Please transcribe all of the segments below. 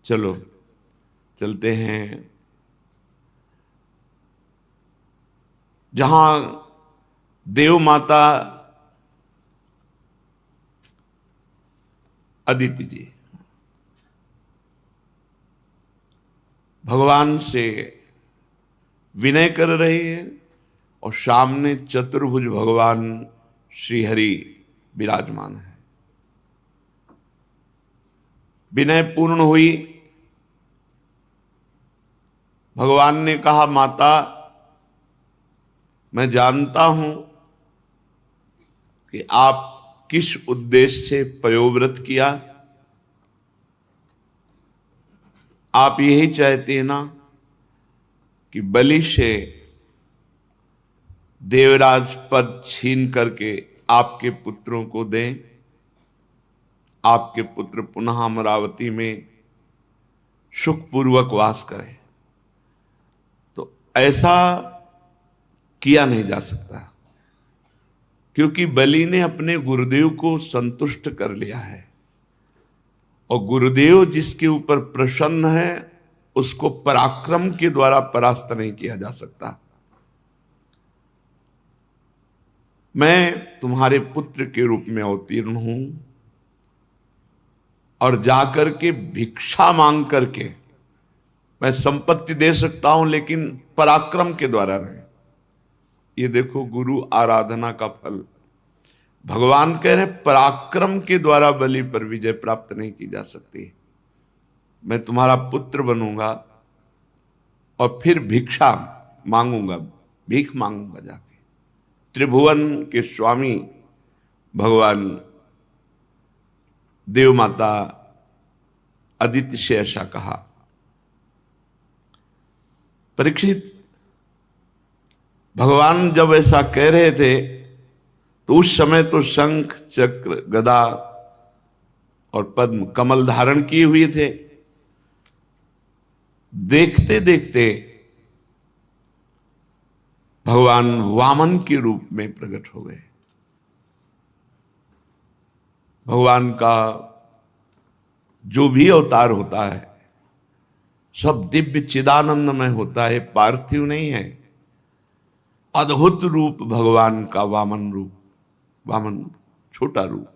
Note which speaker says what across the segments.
Speaker 1: चलो चलते हैं जहां देव माता अदिति जी भगवान से विनय कर रहे हैं और सामने चतुर्भुज भगवान श्रीहरि विराजमान है। विनय पूर्ण हुई। भगवान ने कहा, माता मैं जानता हूं कि आप किस उद्देश्य से पयोव्रत किया। आप यही चाहते हैं ना कि बलि से देवराज पद छीन करके आपके पुत्रों को दें, आपके पुत्र पुनः अमरावती में सुखपूर्वक वास करें। तो ऐसा किया नहीं जा सकता, क्योंकि बलि ने अपने गुरुदेव को संतुष्ट कर लिया है और गुरुदेव जिसके ऊपर प्रसन्न है उसको पराक्रम के द्वारा परास्त नहीं किया जा सकता। मैं तुम्हारे पुत्र के रूप में अवतीर्ण हूं और जाकर के भिक्षा मांग करके मैं संपत्ति दे सकता हूं, लेकिन पराक्रम के द्वारा नहीं। ये देखो गुरु आराधना का फल। भगवान कह रहे पराक्रम के द्वारा बलि पर विजय प्राप्त नहीं की जा सकती। मैं तुम्हारा पुत्र बनूंगा और फिर भिक्षा मांगूंगा, भीख मांगूंगा जाके। त्रिभुवन के स्वामी भगवान देव माता अदिति से ऐसा कहा। परीक्षित, भगवान जब ऐसा कह रहे थे तो उस समय तो शंख चक्र गदा और पद्म कमल धारण किए हुए थे। देखते देखते भगवान वामन के रूप में प्रकट हो गए। भगवान का जो भी अवतार होता है सब दिव्य चिदानंदमय होता है, पार्थिव नहीं है। अद्भुत रूप भगवान का वामन रूप, वामन छोटा रूप।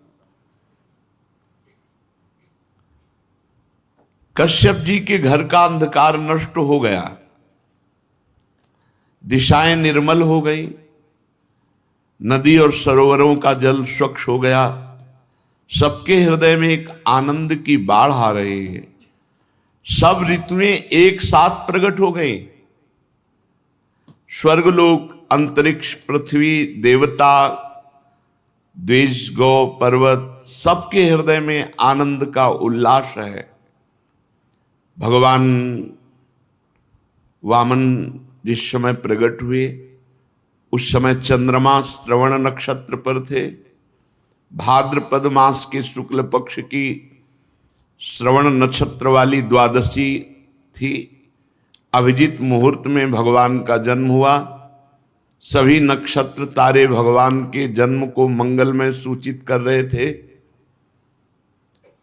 Speaker 1: कश्यप जी के घर का अंधकार नष्ट हो गया, दिशाएं निर्मल हो गई, नदी और सरोवरों का जल स्वच्छ हो गया। सबके हृदय में एक आनंद की बाढ़ आ रही है। सब ऋतुएं एक साथ प्रकट हो गई। स्वर्गलोक, अंतरिक्ष, पृथ्वी, देवता, द्विज, गौ, पर्वत, सबके हृदय में आनंद का उल्लास है। भगवान वामन जिस समय प्रकट हुए उस समय चंद्रमा श्रवण नक्षत्र पर थे। भाद्रपद मास के शुक्ल पक्ष की श्रवण नक्षत्र वाली द्वादशी थी। अभिजीत मुहूर्त में भगवान का जन्म हुआ। सभी नक्षत्र तारे भगवान के जन्म को मंगलमय सूचित कर रहे थे।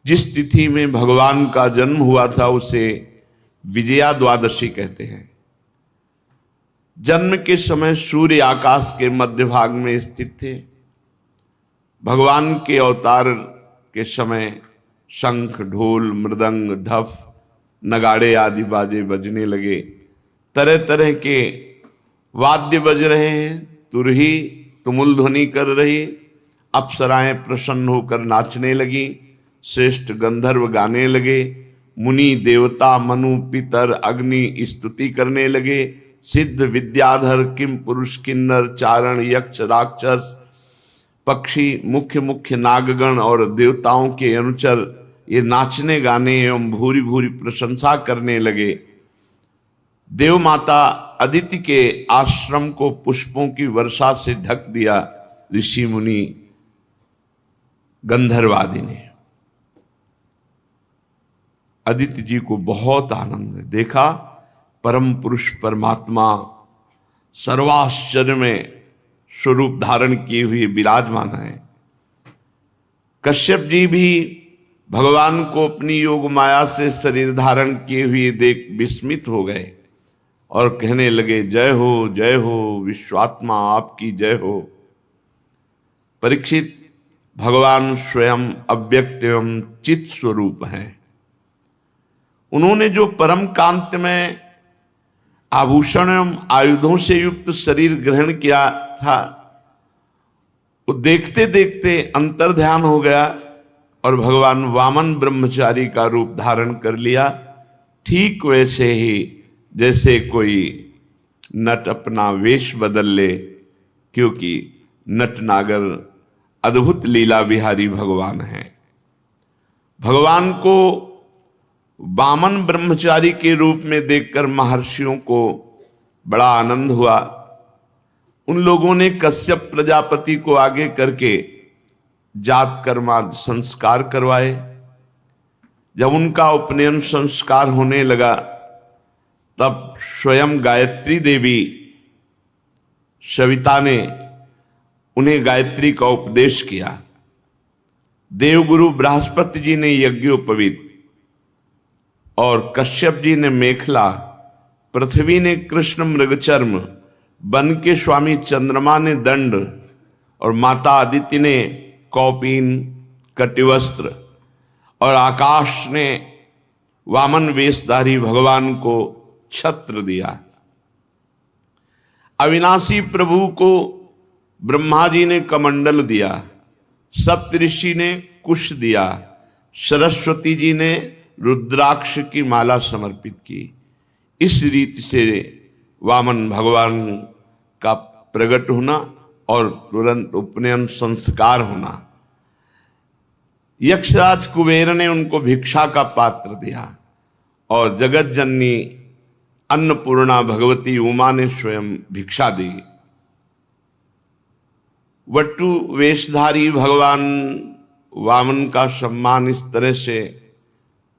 Speaker 1: जिस तिथि में भगवान का जन्म हुआ था उसे विजया द्वादशी कहते हैं। जन्म के समय सूर्य आकाश के मध्य भाग में स्थित थे। भगवान के अवतार के समय शंख, ढोल, मृदंग, ढफ, नगाड़े आदि बाजे बजने लगे। तरह तरह के वाद्य बज रहे हैं। तुरही तुमुल ध्वनि कर रही। अप्सराएं प्रसन्न होकर नाचने लगी। श्रेष्ठ गंधर्व गाने लगे। मुनि, देवता, मनु, पितर, अग्नि स्तुति करने लगे। सिद्ध, विद्याधर, किम पुरुष, किन्नर, चारण, यक्ष, राक्षस, पक्षी, मुख्य मुख्य नागगण और देवताओं के अनुचर ये नाचने गाने एवं भूरी भूरी प्रशंसा करने लगे। देव माता अदिति के आश्रम को पुष्पों की वर्षा से ढक दिया। ऋषि मुनि गंधर्वादि ने अदिति जी को बहुत आनंद देखा। परम पुरुष परमात्मा सर्वाश्चर्य में स्वरूप धारण किए हुए विराजमान है। कश्यप जी भी भगवान को अपनी योग माया से शरीर धारण किए हुए देख विस्मित हो गए और कहने लगे, जय हो विश्वात्मा, आपकी जय हो। परीक्षित, भगवान स्वयं अव्यक्त एवं चित स्वरूप हैं। उन्होंने जो परम कांत में आभूषण एवं आयुधों से युक्त शरीर ग्रहण किया था, वो देखते देखते अंतर्ध्यान हो गया और भगवान वामन ब्रह्मचारी का रूप धारण कर लिया। ठीक वैसे ही जैसे कोई नट अपना वेश बदल ले, क्योंकि नट नागर अद्भुत लीला विहारी भगवान हैं। भगवान को वामन ब्रह्मचारी के रूप में देखकर महर्षियों को बड़ा आनंद हुआ। उन लोगों ने कश्यप प्रजापति को आगे करके जात कर्माद संस्कार करवाए। जब उनका उपनयन संस्कार होने लगा, तब स्वयं गायत्री देवी सविता ने उन्हें गायत्री का उपदेश किया। देवगुरु बृहस्पति जी ने यज्ञोपवीत और कश्यप जी ने मेखला, पृथ्वी ने कृष्ण मृगचर्म, वन के स्वामी चंद्रमा ने दंड और माता आदित्य ने कौपीन कटिवस्त्र और आकाश ने वामन वेशधारी भगवान को छत्र दिया। अविनाशी प्रभु को ब्रह्मा जी ने कमंडल दिया, सप्तऋषि ने कुश दिया, सरस्वती जी ने रुद्राक्ष की माला समर्पित की। इस रीति से वामन भगवान का प्रकट होना और तुरंत उपनयन संस्कार होना। यक्षराज कुबेर ने उनको भिक्षा का पात्र दिया और जगत जननी अन्नपूर्णा भगवती उमा ने स्वयं भिक्षा दी। वटु वेशधारी भगवान वामन का सम्मान इस तरह से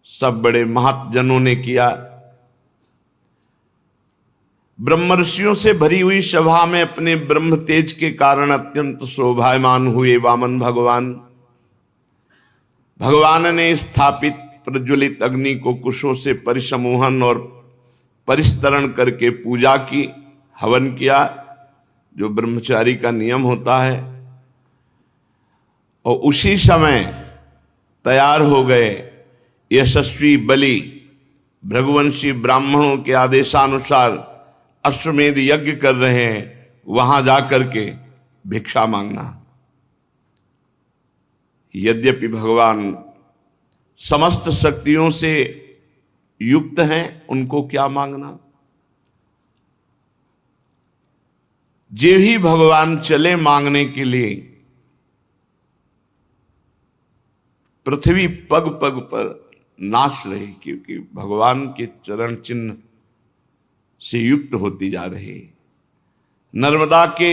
Speaker 1: सब बड़े महाजनों ने किया। ब्रह्मर्षियों से भरी हुई सभा में अपने ब्रह्म तेज के कारण अत्यंत शोभायमान हुए वामन भगवान। भगवान ने स्थापित प्रज्वलित अग्नि को कुशों से परिसमूहन और परिस्तरण करके पूजा की, हवन किया, जो ब्रह्मचारी का नियम होता है। और उसी समय तैयार हो गए यशस्वी बलि भृगुवंशी ब्राह्मणों के आदेशानुसार अश्वमेध यज्ञ कर रहे हैं, वहां जाकर के भिक्षा मांगना। यद्यपि भगवान समस्त शक्तियों से युक्त हैं, उनको क्या मांगना। जे ही भगवान चले मांगने के लिए, पृथ्वी पग पग पर नाच रही, क्योंकि भगवान के चरण चिन्ह से युक्त होती जा रही। नर्मदा के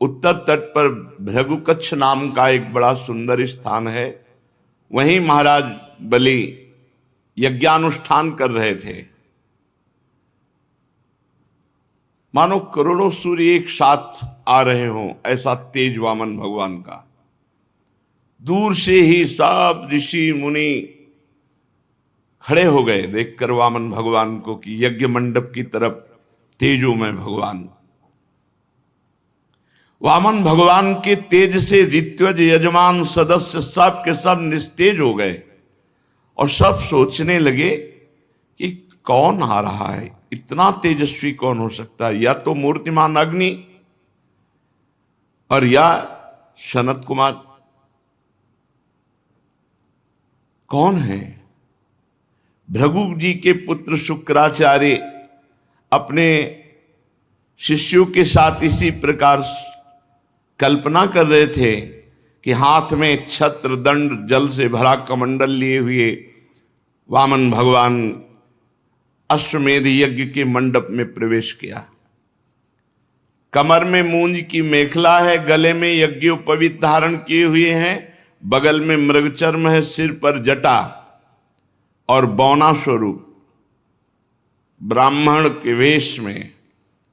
Speaker 1: उत्तर तट पर भृगुकच्छ नाम का एक बड़ा सुंदर स्थान है। वहीं महाराज बलि यज्ञानुष्ठान कर रहे थे। मानो करोड़ों सूर्य एक साथ आ रहे हों, ऐसा तेज वामन भगवान का। दूर से ही सब ऋषि मुनि खड़े हो गए देखकर वामन भगवान को कि यज्ञ मंडप की तरफ तेजो में भगवान। वामन भगवान के तेज से ऋत्विज यजमान सदस्य सब के सब निस्तेज हो गए और सब सोचने लगे कि कौन आ रहा है, इतना तेजस्वी कौन हो सकता है। या तो मूर्तिमान अग्नि और या सनत कुमार। कौन है? भृगु जी के पुत्र शुक्राचार्य अपने शिष्यों के साथ इसी प्रकार कल्पना कर रहे थे कि हाथ में छत्र दंड जल से भरा कमंडल लिए हुए वामन भगवान अश्वमेध यज्ञ के मंडप में प्रवेश किया। कमर में मूंज की मेखला है, गले में यज्ञोपवीत धारण किए हुए हैं, बगल में मृगचर्म है, सिर पर जटा और बौना स्वरूप ब्राह्मण के वेश में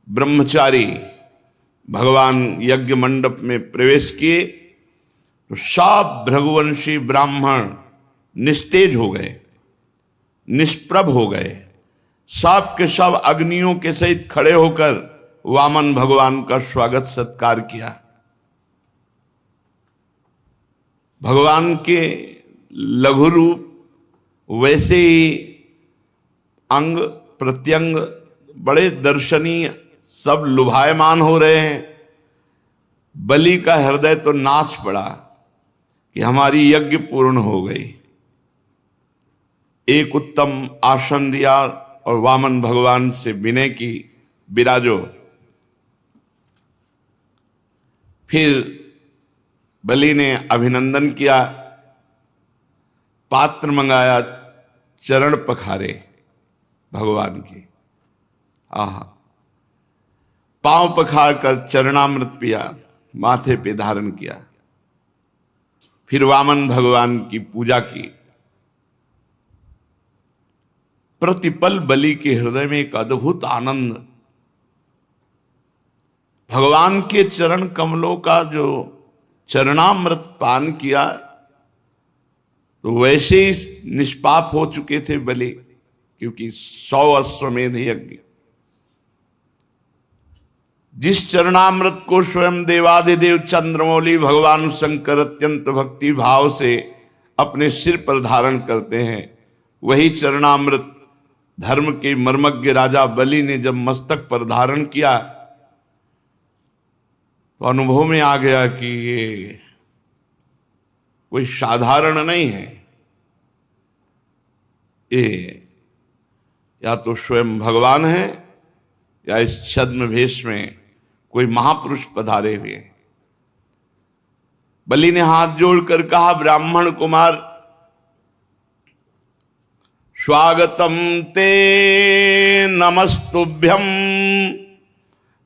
Speaker 1: ब्रह्मचारी भगवान यज्ञ मंडप में प्रवेश किए। तो सब भृगुवंशी ब्राह्मण निस्तेज हो गए, निष्प्रभ हो गए। सब के सब अग्नियों के सहित खड़े होकर वामन भगवान का स्वागत सत्कार किया। भगवान के लघु रूप वैसे ही अंग प्रत्यंग बड़े दर्शनीय, सब लुभायमान हो रहे हैं। बलि का हृदय तो नाच पड़ा कि हमारी यज्ञ पूर्ण हो गई। एक उत्तम आसन दिया और वामन भगवान से विनय की, विराजो। फिर बलि ने अभिनंदन किया, पात्र मंगाया, चरण पखारे भगवान के। आहा, पांव पखार कर चरणामृत पिया, माथे पे धारण किया। फिर वामन भगवान की पूजा की। प्रतिपल बलि के हृदय में एक अद्भुत आनंद, भगवान के चरण कमलों का जो चरणामृत पान किया तो वैसे ही निष्पाप हो चुके थे बलि, क्योंकि 100 अश्वमेध यज्ञ। जिस चरणामृत को स्वयं देवादिदेव चंद्रमौली भगवान शंकर अत्यंत भक्ति भाव से अपने सिर पर धारण करते हैं, वही चरणामृत धर्म के मर्मज्ञ राजा बलि ने जब मस्तक पर धारण किया तो अनुभव में आ गया कि ये कोई साधारण नहीं है। ये या तो स्वयं भगवान है या इस छद्म भेष में कोई महापुरुष पधारे हुए हैं। बलि ने हाथ जोड़कर कहा, ब्राह्मण कुमार, स्वागतम ते नमस्तुभ्यं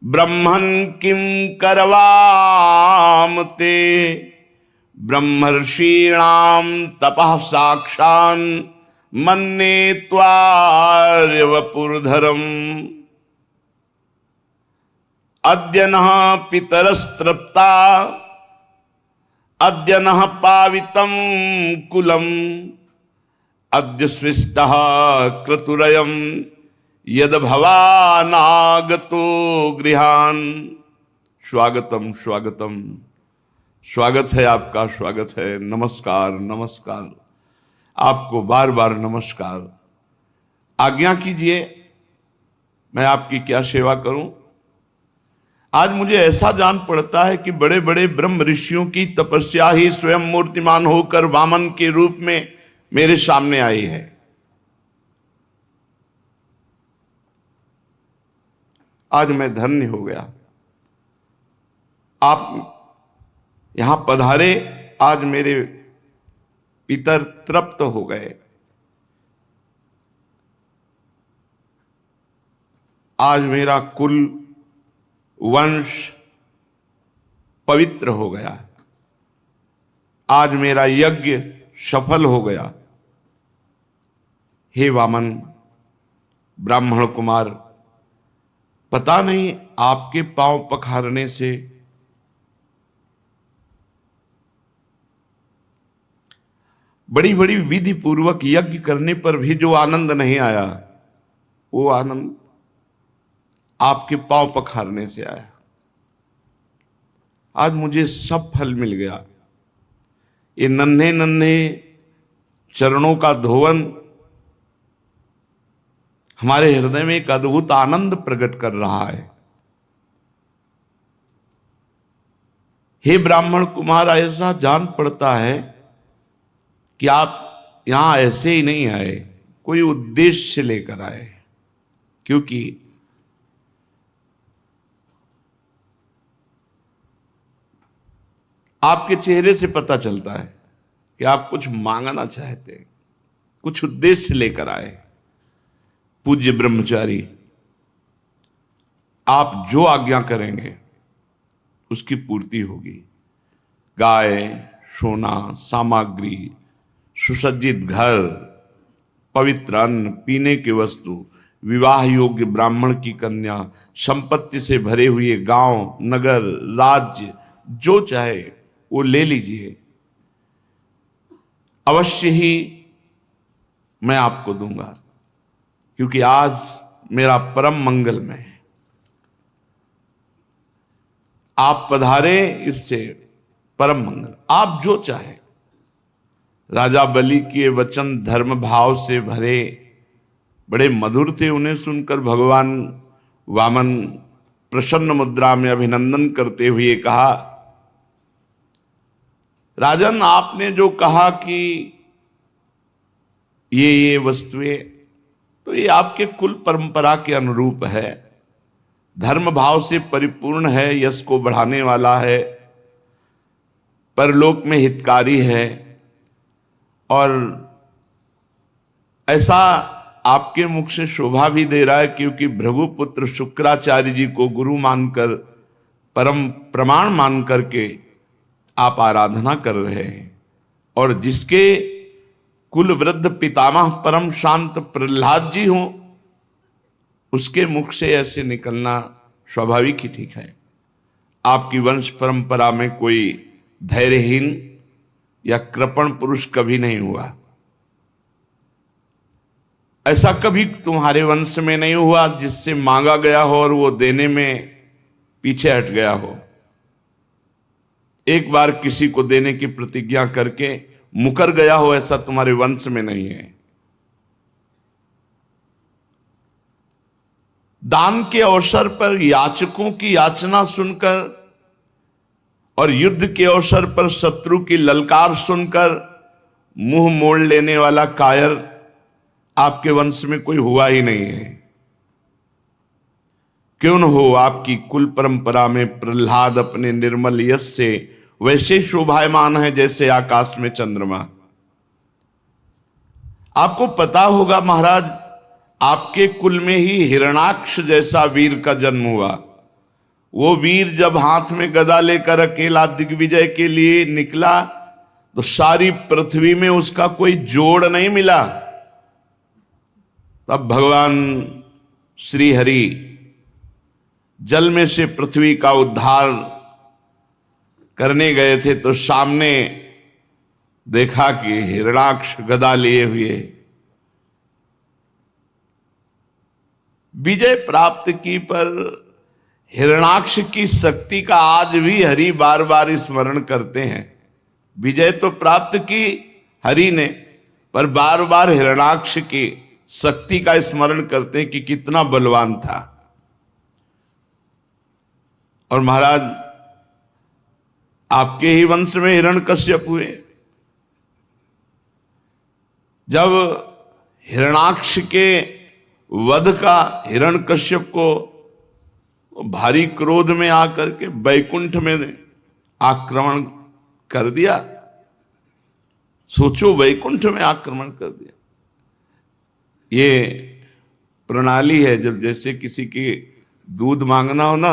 Speaker 1: ब्रह्मन् किं करवाम ते ब्रह्मर्षीणां तपः साक्षान् मन्ये त्वार्य वपुर्धरम् अद्य नः पितरस्तृप्ता अद्य नः पावितं कुलम् अद्य स्विष्टः क्रतुरयं यद भवानागतो गृहान। स्वागतम स्वागतम, स्वागत है आपका, स्वागत है। नमस्कार नमस्कार, आपको बार बार नमस्कार। आज्ञा कीजिए, मैं आपकी क्या सेवा करूं। आज मुझे ऐसा जान पड़ता है कि बड़े बड़े ब्रह्म ऋषियों की तपस्या ही स्वयं मूर्तिमान होकर वामन के रूप में मेरे सामने आई है। आज मैं धन्य हो गया, आप यहां पधारे। आज मेरे पितर तृप्त हो गए। आज मेरा कुल वंश पवित्र हो गया। आज मेरा यज्ञ सफल हो गया। हे वामन ब्राह्मण कुमार, पता नहीं आपके पांव पखारने से बड़ी बड़ी विधि पूर्वक यज्ञ करने पर भी जो आनंद नहीं आया, वो आनंद आपके पांव पखारने से आया। आज मुझे सब फल मिल गया। ये नन्हे नन्हे चरणों का धोवन हमारे हृदय में एक अद्भुत आनंद प्रकट कर रहा है। हे ब्राह्मण कुमार, ऐसा जान पड़ता है कि आप यहां ऐसे ही नहीं आए, कोई उद्देश्य लेकर आए। क्योंकि आपके चेहरे से पता चलता है कि आप कुछ मांगना चाहते हैं, कुछ उद्देश्य लेकर आए। पूज्य ब्रह्मचारी, आप जो आज्ञा करेंगे उसकी पूर्ति होगी। गाय, सोना, सामग्री, सुसज्जित घर, पवित्र अन्न, पीने की वस्तु, विवाह योग्य ब्राह्मण की कन्या, संपत्ति से भरे हुए गांव, नगर, राज्य, जो चाहे वो ले लीजिए। अवश्य ही मैं आपको दूंगा, क्योंकि आज मेरा परम मंगलमय है। आप पधारे, इससे परम मंगल। आप जो चाहे। राजा बलि के ये वचन धर्म भाव से भरे, बड़े मधुर थे। उन्हें सुनकर भगवान वामन प्रसन्न मुद्रा में अभिनंदन करते हुए कहा, राजन, आपने जो कहा कि ये वस्तुएं, तो ये आपके कुल परंपरा के अनुरूप है, धर्म भाव से परिपूर्ण है, यश को बढ़ाने वाला है, परलोक में हितकारी है। और ऐसा आपके मुख से शोभा भी दे रहा है, क्योंकि भृगुपुत्र शुक्राचार्य जी को गुरु मानकर, परम प्रमाण मान करके आप आराधना कर रहे हैं। और जिसके कुल वृद्ध पितामह परम शांत प्रहलाद जी हों, उसके मुख से ऐसे निकलना स्वाभाविक ही ठीक है। आपकी वंश परंपरा में कोई धैर्यहीन या कृपण पुरुष कभी नहीं हुआ। ऐसा कभी तुम्हारे वंश में नहीं हुआ जिससे मांगा गया हो और वो देने में पीछे हट गया हो। एक बार किसी को देने की प्रतिज्ञा करके मुकर गया हो, ऐसा तुम्हारे वंश में नहीं है। दान के अवसर पर याचकों की याचना सुनकर और युद्ध के अवसर पर शत्रु की ललकार सुनकर मुंह मोड़ लेने वाला कायर आपके वंश में कोई हुआ ही नहीं है। क्यों न हो, आपकी कुल परंपरा में प्रहलाद अपने निर्मल यश से वैसे शोभायमान है जैसे आकाश में चंद्रमा। आपको पता होगा महाराज, आपके कुल में ही हिरणाक्ष जैसा वीर का जन्म हुआ। वो वीर जब हाथ में गदा लेकर अकेला दिग्विजय के लिए निकला, तो सारी पृथ्वी में उसका कोई जोड़ नहीं मिला। तब भगवान श्री हरि जल में से पृथ्वी का उद्धार करने गए थे, तो सामने देखा कि हिरणाक्ष गदा लिए हुए विजय प्राप्त की। पर हिरणाक्ष की शक्ति का आज भी हरि बार बार स्मरण करते हैं। विजय तो प्राप्त की हरि ने, पर बार बार हिरणाक्ष की शक्ति का स्मरण करते हैं कि कितना बलवान था। और महाराज, आपके ही वंश में हिरण्यकश्यप हुए। जब हिरणाक्ष के वध का हिरण्यकश्यप को भारी क्रोध में आकर के बैकुंठ में आक्रमण कर दिया। सोचो, बैकुंठ में आक्रमण कर दिया। ये प्रणाली है, जब जैसे किसी की दूध मांगना हो ना,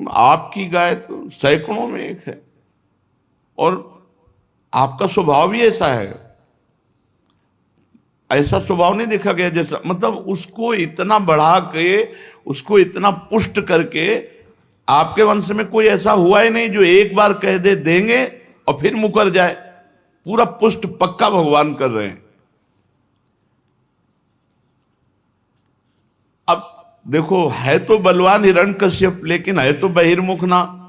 Speaker 1: आपकी गाय तो सैकड़ों में एक है और आपका स्वभाव भी ऐसा है। ऐसा स्वभाव नहीं देखा गया जैसा, मतलब उसको इतना बढ़ा के, उसको इतना पुष्ट करके, आपके वंश में कोई ऐसा हुआ ही नहीं जो एक बार कह दे देंगे और फिर मुकर जाए। पूरा पुष्ट पक्का भगवान कर रहे हैं। अब देखो, है तो बलवान हिरण्यकश्यप, लेकिन है तो बहिर्मुख ना।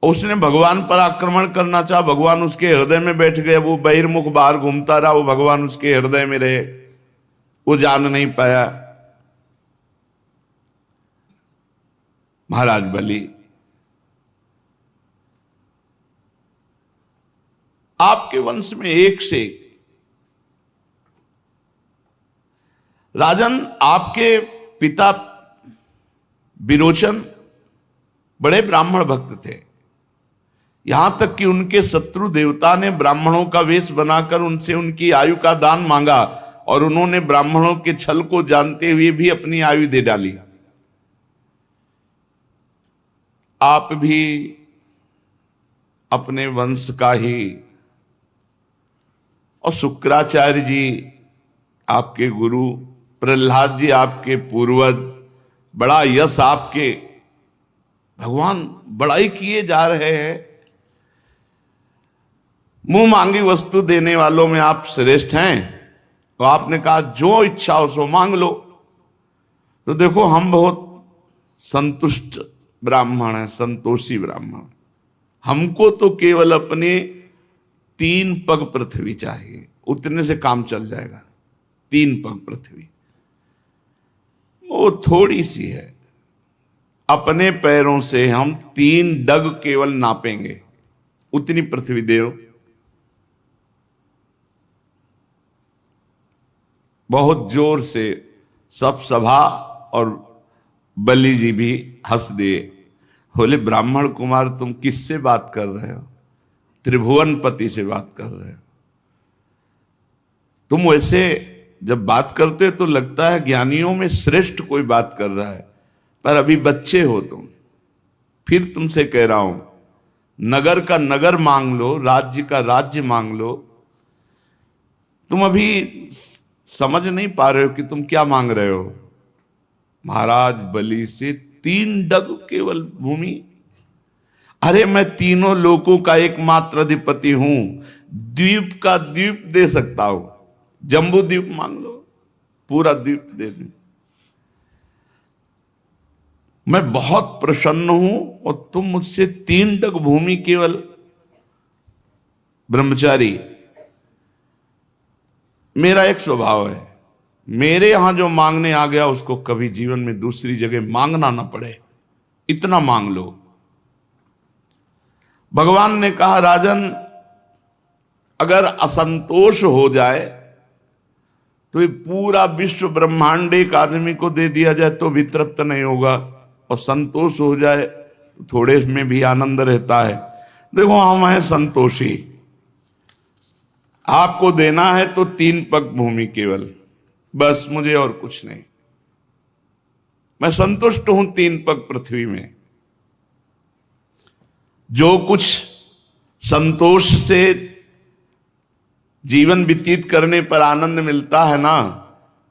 Speaker 1: उसने भगवान पर आक्रमण करना चाहा, भगवान उसके हृदय में बैठ गए। वो बहिर्मुख बाहर घूमता रहा, वो भगवान उसके हृदय में रहे, वो जान नहीं पाया। महाराज बलि, आपके वंश में एक से राजन, आपके पिता विरोचन बड़े ब्राह्मण भक्त थे। यहां तक कि उनके शत्रु देवता ने ब्राह्मणों का वेश बनाकर उनसे उनकी आयु का दान मांगा, और उन्होंने ब्राह्मणों के छल को जानते हुए भी अपनी आयु दे डाली। आप भी अपने वंश का ही, और शुक्राचार्य जी आपके गुरु, प्रहलाद जी आपके पूर्वज, बड़ा यश आपके भगवान बड़ाई किए जा रहे हैं। मुंह मांगी वस्तु देने वालों में आप श्रेष्ठ हैं। तो आपने कहा जो इच्छा हो सो मांग लो। तो देखो हम बहुत संतुष्ट ब्राह्मण हैं, संतोषी ब्राह्मण। हमको तो केवल अपने 3 पग पृथ्वी चाहिए, उतने से काम चल जाएगा। 3 पग पृथ्वी वो थोड़ी सी है। अपने पैरों से हम 3 डग केवल नापेंगे, उतनी पृथ्वी दे दो। बहुत जोर से सब सभा और बलि जी भी हंस दिए। बोले ब्राह्मण कुमार तुम किससे बात कर रहे हो? त्रिभुवनपति से बात कर रहे हो। तुम वैसे जब बात करते तो लगता है ज्ञानियों में श्रेष्ठ कोई बात कर रहा है, पर अभी बच्चे हो तुम। फिर तुमसे कह रहा हूं, नगर का नगर मांग लो, राज्य का राज्य मांग लो। तुम अभी समझ नहीं पा रहे हो कि तुम क्या मांग रहे हो। महाराज बलि से 3 डग केवल भूमि। अरे मैं तीनों लोकों का एकमात्र अधिपति हूं, द्वीप का द्वीप दे सकता हूं। जम्बू द्वीप मांग लो, पूरा द्वीप दे दूं। मैं बहुत प्रसन्न हूं और तुम मुझसे 3 डग भूमि केवल। ब्रह्मचारी, मेरा एक स्वभाव है, मेरे यहां जो मांगने आ गया उसको कभी जीवन में दूसरी जगह मांगना ना पड़े, इतना मांग लो। भगवान ने कहा राजन, अगर असंतोष हो जाए तो ये पूरा विश्व ब्रह्मांड एक आदमी को दे दिया जाए तो भी तृप्त नहीं होगा, और संतोष हो जाए तो थोड़े में भी आनंद रहता है। देखो हम हैं संतोषी। आपको देना है तो 3 पग भूमि केवल, बस, मुझे और कुछ नहीं। मैं संतुष्ट हूं 3 पग पृथ्वी में। जो कुछ संतोष से जीवन व्यतीत करने पर आनंद मिलता है ना,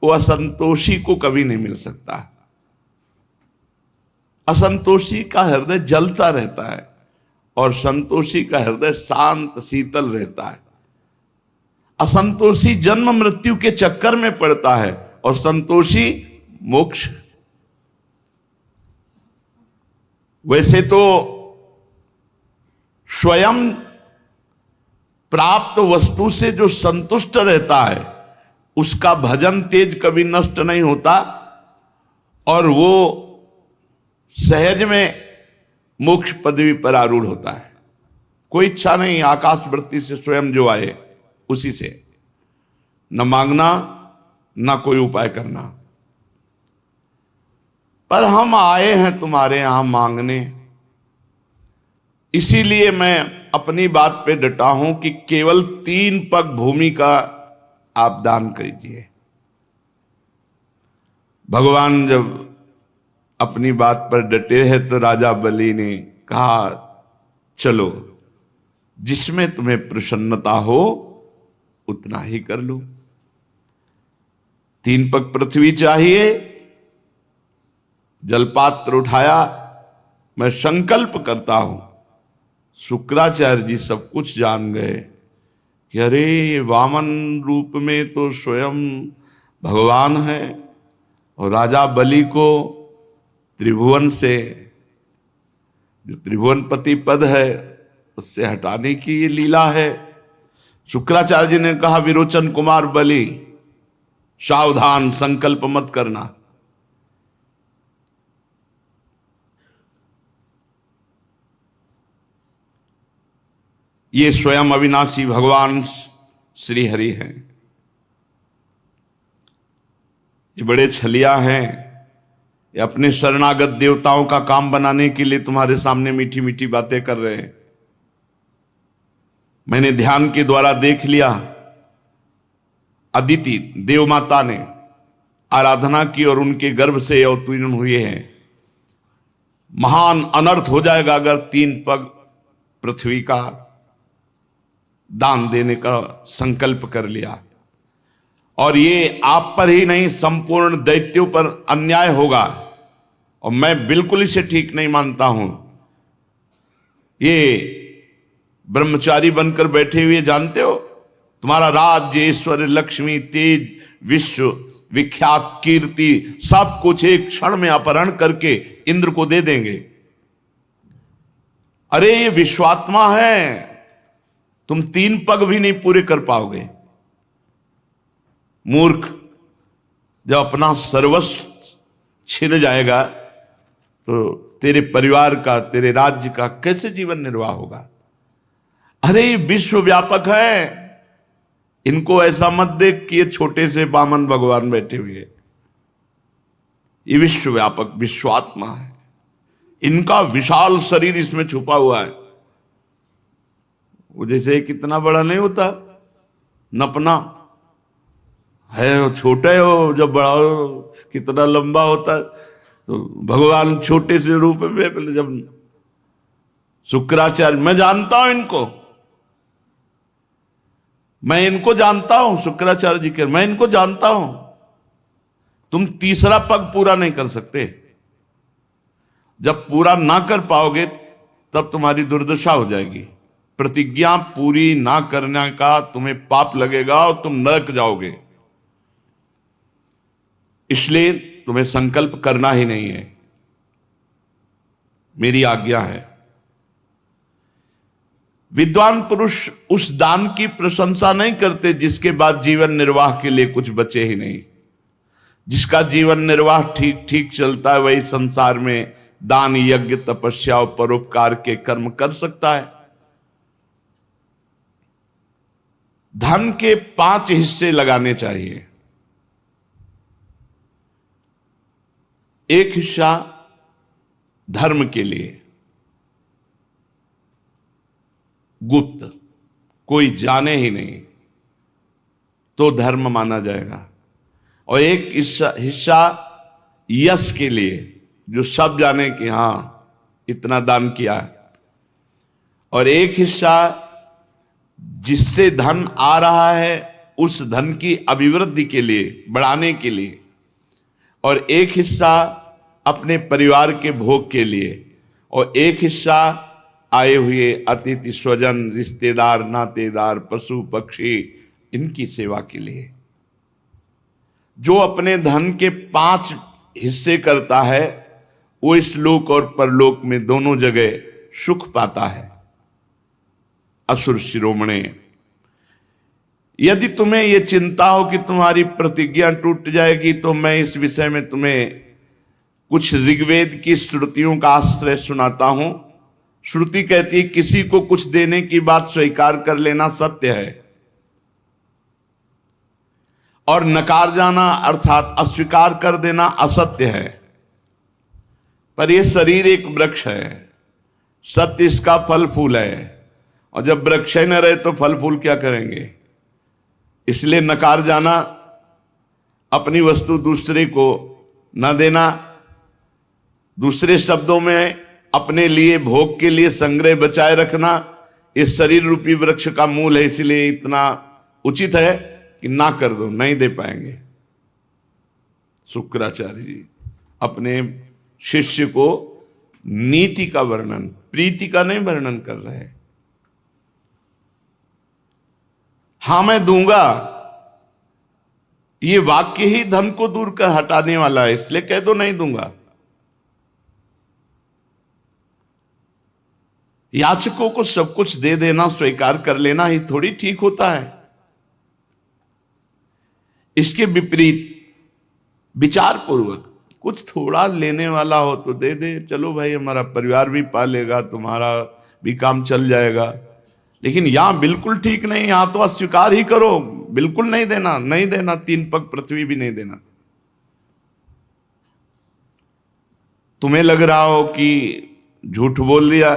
Speaker 1: वो असंतोषी को कभी नहीं मिल सकता। असंतोषी का हृदय जलता रहता है और संतोषी का हृदय शांत शीतल रहता है। असंतोषी जन्म मृत्यु के चक्कर में पड़ता है और संतोषी मोक्ष। वैसे तो स्वयं प्राप्त वस्तु से जो संतुष्ट रहता है उसका भजन तेज कभी नष्ट नहीं होता, और वो सहज में मोक्ष पदवी पर आरूढ़ होता है। कोई इच्छा नहीं, आकाश वृत्ति से स्वयं जो आए उसी से, न मांगना न कोई उपाय करना। पर हम आए हैं तुम्हारे यहां मांगने, इसीलिए मैं अपनी बात पे डटा हूं कि केवल 3 पग भूमि का आप दान कीजिए। भगवान जब अपनी बात पर डटे हैं तो राजा बलि ने कहा चलो, जिसमें तुम्हें प्रसन्नता हो उतना ही कर लो। 3 पग पृथ्वी चाहिए। जलपात्र उठाया, मैं संकल्प करता हूं। शुक्राचार्य जी सब कुछ जान गए कि अरे वामन रूप में तो स्वयं भगवान है, और राजा बलि को त्रिभुवन से, जो त्रिभुवनपति पद है, उससे हटाने की ये लीला है। शुक्राचार्य जी ने कहा विरोचन कुमार बलि, सावधान, संकल्प मत करना। ये स्वयं अविनाशी भगवान श्री हरि हैं। ये बड़े छलिया हैं। ये अपने शरणागत देवताओं का काम बनाने के लिए तुम्हारे सामने मीठी मीठी बातें कर रहे हैं। मैंने ध्यान के द्वारा देख लिया, अदिति देव माता ने आराधना की और उनके गर्भ से अवतीर्ण हुए हैं। महान अनर्थ हो जाएगा अगर 3 पग पृथ्वी का दान देने का संकल्प कर लिया, और ये आप पर ही नहीं संपूर्ण दैत्यों पर अन्याय होगा, और मैं बिल्कुल इसे ठीक नहीं मानता हूं। ये ब्रह्मचारी बनकर बैठे हुए, जानते हो तुम्हारा राज्य, ऐश्वर्य, लक्ष्मी, तेज, विश्व विख्यात कीर्ति, सब कुछ एक क्षण में अपहरण करके इंद्र को दे देंगे। अरे ये विश्वात्मा है, तुम 3 पग भी नहीं पूरे कर पाओगे। मूर्ख, जब अपना सर्वस्व छिन जाएगा तो तेरे परिवार का, तेरे राज्य का कैसे जीवन निर्वाह होगा। अरे ये विश्व व्यापक है, इनको ऐसा मत देख कि ये छोटे से बामन भगवान बैठे हुए। ये विश्व व्यापक विश्वात्मा है, इनका विशाल शरीर इसमें छुपा हुआ है। वो जैसे कितना बड़ा नहीं होता नपना है, वो छोटा है, वो जब बड़ा हो कितना लंबा होता है। तो भगवान छोटे से रूप में, जब शुक्राचार्य, मैं जानता हूं इनको, मैं इनको जानता हूं, शुक्राचार्य जी के, मैं इनको जानता हूं। तुम तीसरा पग पूरा नहीं कर सकते, जब पूरा ना कर पाओगे तब तुम्हारी दुर्दशा हो जाएगी। प्रतिज्ञा पूरी ना करने का तुम्हें पाप लगेगा और तुम नरक जाओगे। इसलिए तुम्हें संकल्प करना ही नहीं है, मेरी आज्ञा है। विद्वान पुरुष उस दान की प्रशंसा नहीं करते जिसके बाद जीवन निर्वाह के लिए कुछ बचे ही नहीं। जिसका जीवन निर्वाह ठीक ठीक चलता है वही संसार में दान, यज्ञ, तपस्या और परोपकार के कर्म कर सकता है। धन के 5 हिस्से लगाने चाहिए। एक हिस्सा धर्म के लिए, गुप्त, कोई जाने ही नहीं तो धर्म माना जाएगा। और एक हिस्सा यश के लिए, जो सब जाने कि हां इतना दान किया। और एक हिस्सा जिससे धन आ रहा है उस धन की अभिवृद्धि के लिए, बढ़ाने के लिए। और एक हिस्सा अपने परिवार के भोग के लिए। और एक हिस्सा आए हुए अतिथि, स्वजन, रिश्तेदार, नातेदार, पशु पक्षी, इनकी सेवा के लिए। जो अपने धन के 5 हिस्से करता है वो इस लोक और परलोक में दोनों जगह सुख पाता है। असुर शिरोमणे, यदि तुम्हें यह चिंता हो कि तुम्हारी प्रतिज्ञा टूट जाएगी तो मैं इस विषय में तुम्हें कुछ ऋग्वेद की श्रुतियों का आश्रय सुनाता हूं। श्रुति कहती है किसी को कुछ देने की बात स्वीकार कर लेना सत्य है, और नकार जाना अर्थात अस्वीकार कर देना असत्य है। पर यह शरीर एक वृक्ष है, सत्य इसका फल फूल है। और जब वृक्ष ही न रहे तो फल फूल क्या करेंगे। इसलिए नकार जाना, अपनी वस्तु दूसरे को न देना, दूसरे शब्दों में अपने लिए भोग के लिए संग्रह बचाए रखना, इस शरीर रूपी वृक्ष का मूल है। इसलिए इतना उचित है कि ना कर दो, नहीं दे पाएंगे। शुक्राचार्य जी अपने शिष्य को नीति का वर्णन, प्रीति का नहीं वर्णन कर रहे। हां मैं दूंगा, ये वाक्य ही धन को दूर कर हटाने वाला है, इसलिए कह दो नहीं दूंगा। याचकों को सब कुछ दे देना, स्वीकार कर लेना ही थोड़ी ठीक होता है। इसके विपरीत विचार पूर्वक कुछ थोड़ा लेने वाला हो तो दे दे, चलो भाई हमारा परिवार भी पालेगा, तुम्हारा भी काम चल जाएगा। लेकिन यहां बिल्कुल ठीक नहीं, यहां तो अस्वीकार ही करो, बिल्कुल नहीं देना, नहीं देना, 3 पग पृथ्वी भी नहीं देना। तुम्हें लग रहा हो कि झूठ बोल दिया,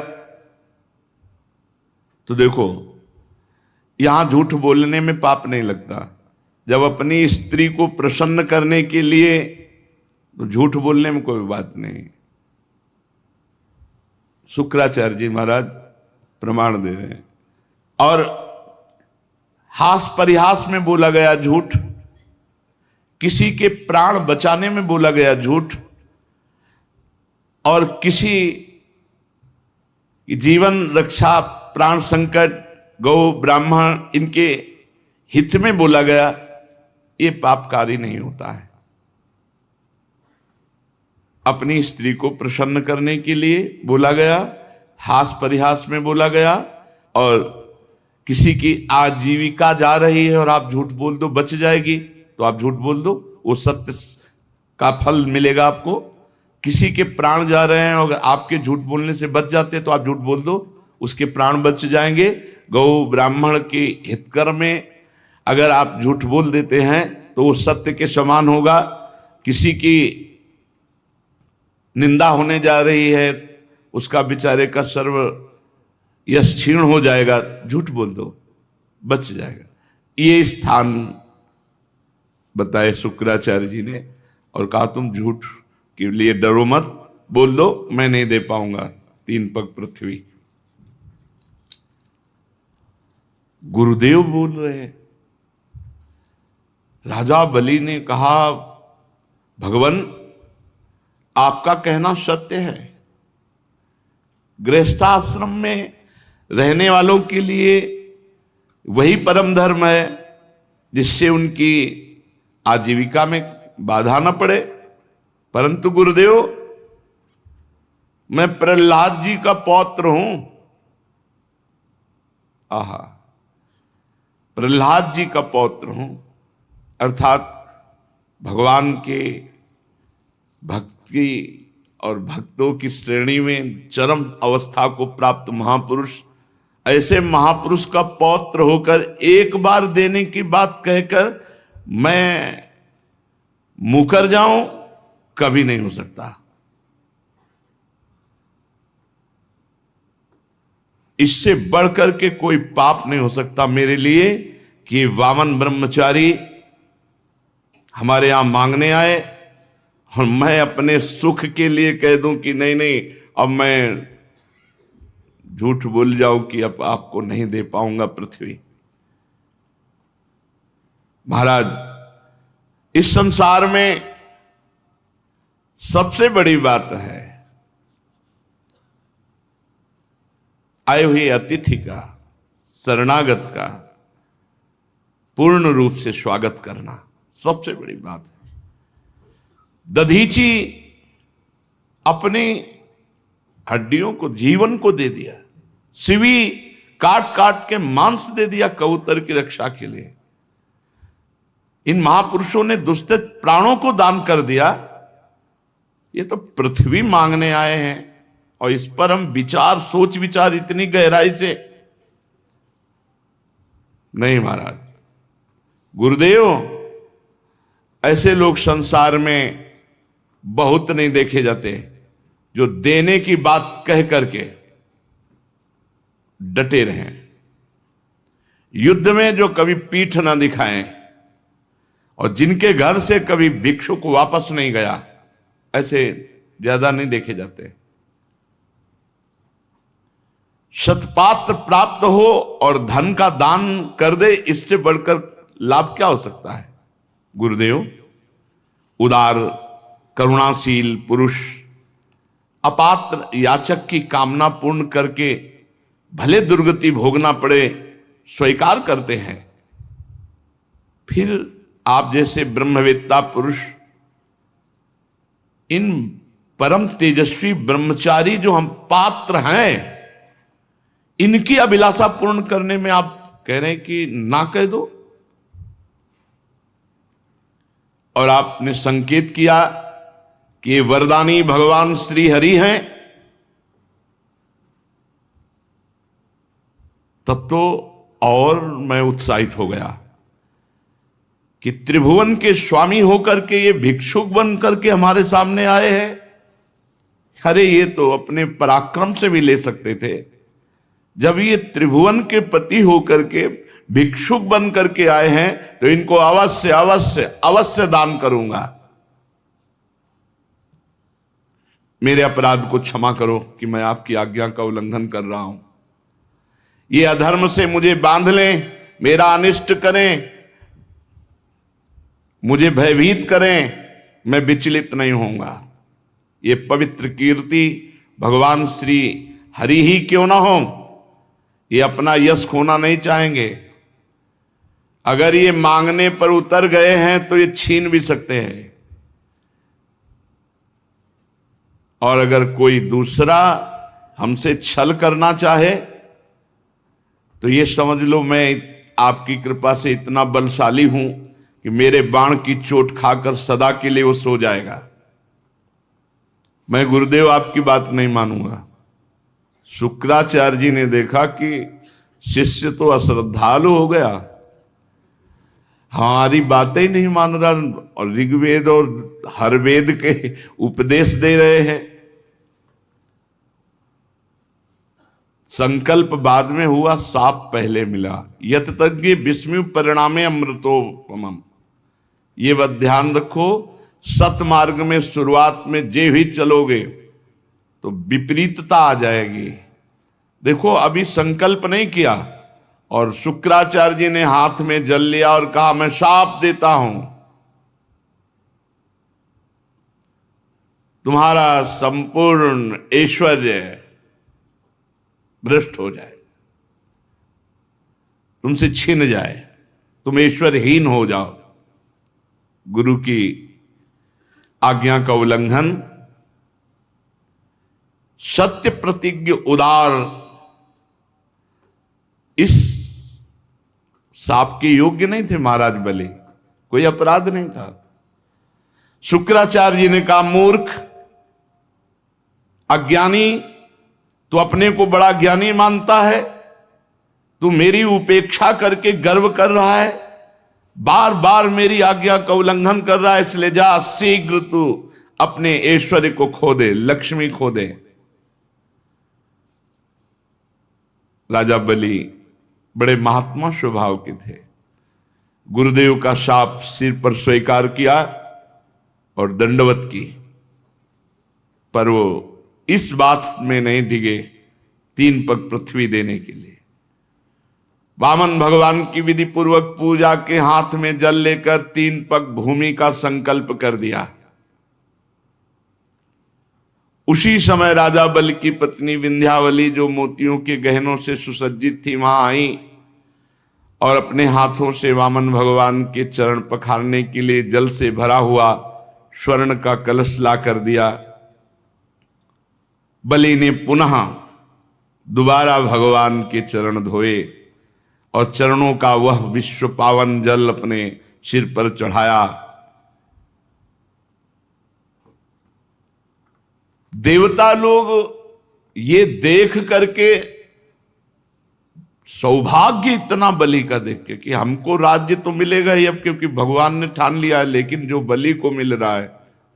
Speaker 1: तो देखो यहां झूठ बोलने में पाप नहीं लगता। जब अपनी स्त्री को प्रसन्न करने के लिए, तो झूठ बोलने में कोई बात नहीं। शुक्राचार्य जी महाराज प्रमाण दे रहे हैं। और हास परिहास में बोला गया झूठ, किसी के प्राण बचाने में बोला गया झूठ, और किसी की जीवन रक्षा प्राण संकट, गौ ब्राह्मण इनके हित में बोला गया, ये पापकारी नहीं होता है। अपनी स्त्री को प्रसन्न करने के लिए बोला गया, हास परिहास में बोला गया, और किसी की आजीविका जा रही है और आप झूठ बोल दो बच जाएगी तो आप झूठ बोल दो, वो सत्य का फल मिलेगा आपको। किसी के प्राण जा रहे हैं और आपके झूठ बोलने से बच जाते तो आप झूठ बोल दो, उसके प्राण बच जाएंगे। गौ ब्राह्मण के हितकर में अगर आप झूठ बोल देते हैं तो वो सत्य के समान होगा। किसी की निंदा होने जा रही है, उसका बेचारे का सर्व यश क्षीण हो जाएगा, झूठ बोल दो बच जाएगा। ये स्थान बताए शुक्राचार्य जी ने और कहा तुम झूठ के लिए डरो मत, बोल दो मैं नहीं दे पाऊंगा 3 पग पृथ्वी। गुरुदेव बोल रहे हैं। राजा बलि ने कहा भगवान आपका कहना सत्य है, गृहस्थाश्रम में रहने वालों के लिए वही परम धर्म है जिससे उनकी आजीविका में बाधा न पड़े। परंतु गुरुदेव मैं प्रहलाद जी का पौत्र हूं। आहा, प्रहलाद जी का पौत्र हूं, अर्थात भगवान के भक्ति और भक्तों की श्रेणी में चरम अवस्था को प्राप्त महापुरुष, ऐसे महापुरुष का पौत्र होकर एक बार देने की बात कहकर मैं मुकर जाऊं, कभी नहीं हो सकता। इससे बढ़कर के कोई पाप नहीं हो सकता मेरे लिए कि वामन ब्रह्मचारी हमारे यहां मांगने आए और मैं अपने सुख के लिए कह दूं कि नहीं नहीं अब मैं झूठ बोल जाऊं कि अब आपको नहीं दे पाऊंगा पृथ्वी। महाराज, इस संसार में सबसे बड़ी बात है आए हुए अतिथि का, शरणागत का पूर्ण रूप से स्वागत करना सबसे बड़ी बात है। दधीची अपने हड्डियों को, जीवन को दे दिया, सिवी काट काट के मांस दे दिया कबूतर की रक्षा के लिए। इन महापुरुषों ने दुष्ट प्राणों को दान कर दिया। ये तो पृथ्वी मांगने आए हैं और इस पर हम विचार, सोच विचार इतनी गहराई से नहीं। महाराज गुरुदेव, ऐसे लोग संसार में बहुत नहीं देखे जाते जो देने की बात कह करके डटे रहें, युद्ध में जो कभी पीठ ना दिखाएं और जिनके घर से कभी भिक्षुक वापस नहीं गया, ऐसे ज्यादा नहीं देखे जाते। शतपात्र प्राप्त हो और धन का दान कर दे, इससे बढ़कर लाभ क्या हो सकता है। गुरुदेव, उदार करुणाशील पुरुष अपात्र याचक की कामना पूर्ण करके भले दुर्गति भोगना पड़े स्वीकार करते हैं। फिर आप जैसे ब्रह्मवेत्ता पुरुष इन परम तेजस्वी ब्रह्मचारी जो हम पात्र हैं, इनकी अभिलाषा पूर्ण करने में आप कह रहे हैं कि ना कह दो। और आपने संकेत किया कि वरदानी भगवान श्री हरि हैं, तब तो और मैं उत्साहित हो गया कि त्रिभुवन के स्वामी होकर के ये भिक्षुक बन करके हमारे सामने आए हैं। अरे ये तो अपने पराक्रम से भी ले सकते थे। जब ये त्रिभुवन के पति होकर के भिक्षुक बन करके आए हैं तो इनको अवश्य अवश्य अवश्य दान करूंगा। मेरे अपराध को क्षमा करो कि मैं आपकी आज्ञा का उल्लंघन कर रहा हूं। ये अधर्म से मुझे बांध लें, मेरा अनिष्ट करें, मुझे भयभीत करें, मैं विचलित नहीं होऊंगा। ये पवित्र कीर्ति भगवान श्री हरि ही क्यों ना हो, ये अपना यश खोना नहीं चाहेंगे। अगर ये मांगने पर उतर गए हैं तो ये छीन भी सकते हैं। और अगर कोई दूसरा हमसे छल करना चाहे तो ये समझ लो मैं आपकी कृपा से इतना बलशाली हूं कि मेरे बाण की चोट खाकर सदा के लिए वो सो जाएगा। मैं गुरुदेव आपकी बात नहीं मानूंगा। शुक्राचार्य जी ने देखा कि शिष्य तो अश्रद्धालु हो गया, हमारी बातें ही नहीं मान रहा और ऋग्वेद और हर वेद के उपदेश दे रहे हैं। संकल्प बाद में हुआ, साप पहले मिला। यत तज्ञ विस्मय परिणामे अमृतोपमम्। ये बात ध्यान रखो, सतमार्ग में शुरुआत में जे भी चलोगे तो विपरीतता आ जाएगी। देखो अभी संकल्प नहीं किया और शुक्राचार्य जी ने हाथ में जल लिया और कहा मैं शाप देता हूं, तुम्हारा संपूर्ण ऐश्वर्य भ्रष्ट हो जाए, तुमसे छिन जाए, तुम ऐश्वर्यहीन हो जाओ। गुरु की आज्ञा का उल्लंघन। सत्य प्रतिज्ञ उदार इस साप के योग्य नहीं थे महाराज बलि, कोई अपराध नहीं था। शुक्राचार्य जी ने कहा मूर्ख अज्ञानी, तू अपने को बड़ा ज्ञानी मानता है, तू मेरी उपेक्षा करके गर्व कर रहा है, बार बार मेरी आज्ञा का उल्लंघन कर रहा है, इसलिए जा शीघ्र तू अपने ऐश्वर्य को खो दे, लक्ष्मी खो दे। राजा बलि बड़े महात्मा स्वभाव के थे। गुरुदेव का शाप सिर पर स्वीकार किया और दंडवत की, पर वो इस बात में नहीं डिगे 3 पग पृथ्वी देने के लिए। वामन भगवान की विधि पूर्वक पूजा के हाथ में जल लेकर 3 पग भूमि का संकल्प कर दिया। उसी समय राजा बलि की पत्नी विंध्यावली जो मोतियों के गहनों से सुसज्जित थी वहां आई और अपने हाथों से वामन भगवान के चरण पखारने के लिए जल से भरा हुआ स्वर्ण का कलश ला कर दिया। बलि ने पुनः दोबारा भगवान के चरण धोए और चरणों का वह विश्व पावन जल अपने सिर पर चढ़ाया। देवता लोग ये देख करके, सौभाग्य इतना बलि का देख के कि हमको राज्य तो मिलेगा ही अब, क्योंकि भगवान ने ठान लिया है, लेकिन जो बलि को मिल रहा है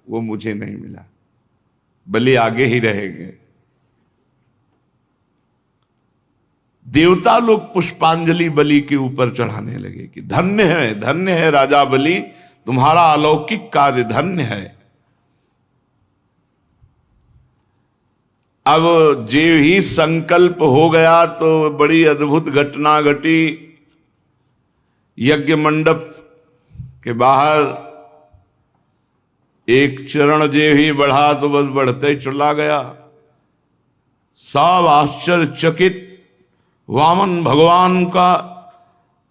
Speaker 1: वो मुझे नहीं मिला, बलि आगे ही रहेंगे। देवता लोग पुष्पांजलि बलि के ऊपर चढ़ाने लगे कि धन्य है राजा बलि, तुम्हारा अलौकिक कार्य धन्य है। अब जे ही संकल्प हो गया तो बड़ी अद्भुत घटना घटी। यज्ञ मंडप के बाहर एक चरण जे ही बढ़ा तो बस बढ़ते ही चला गया। सब आश्चर्यचकित, वामन भगवान का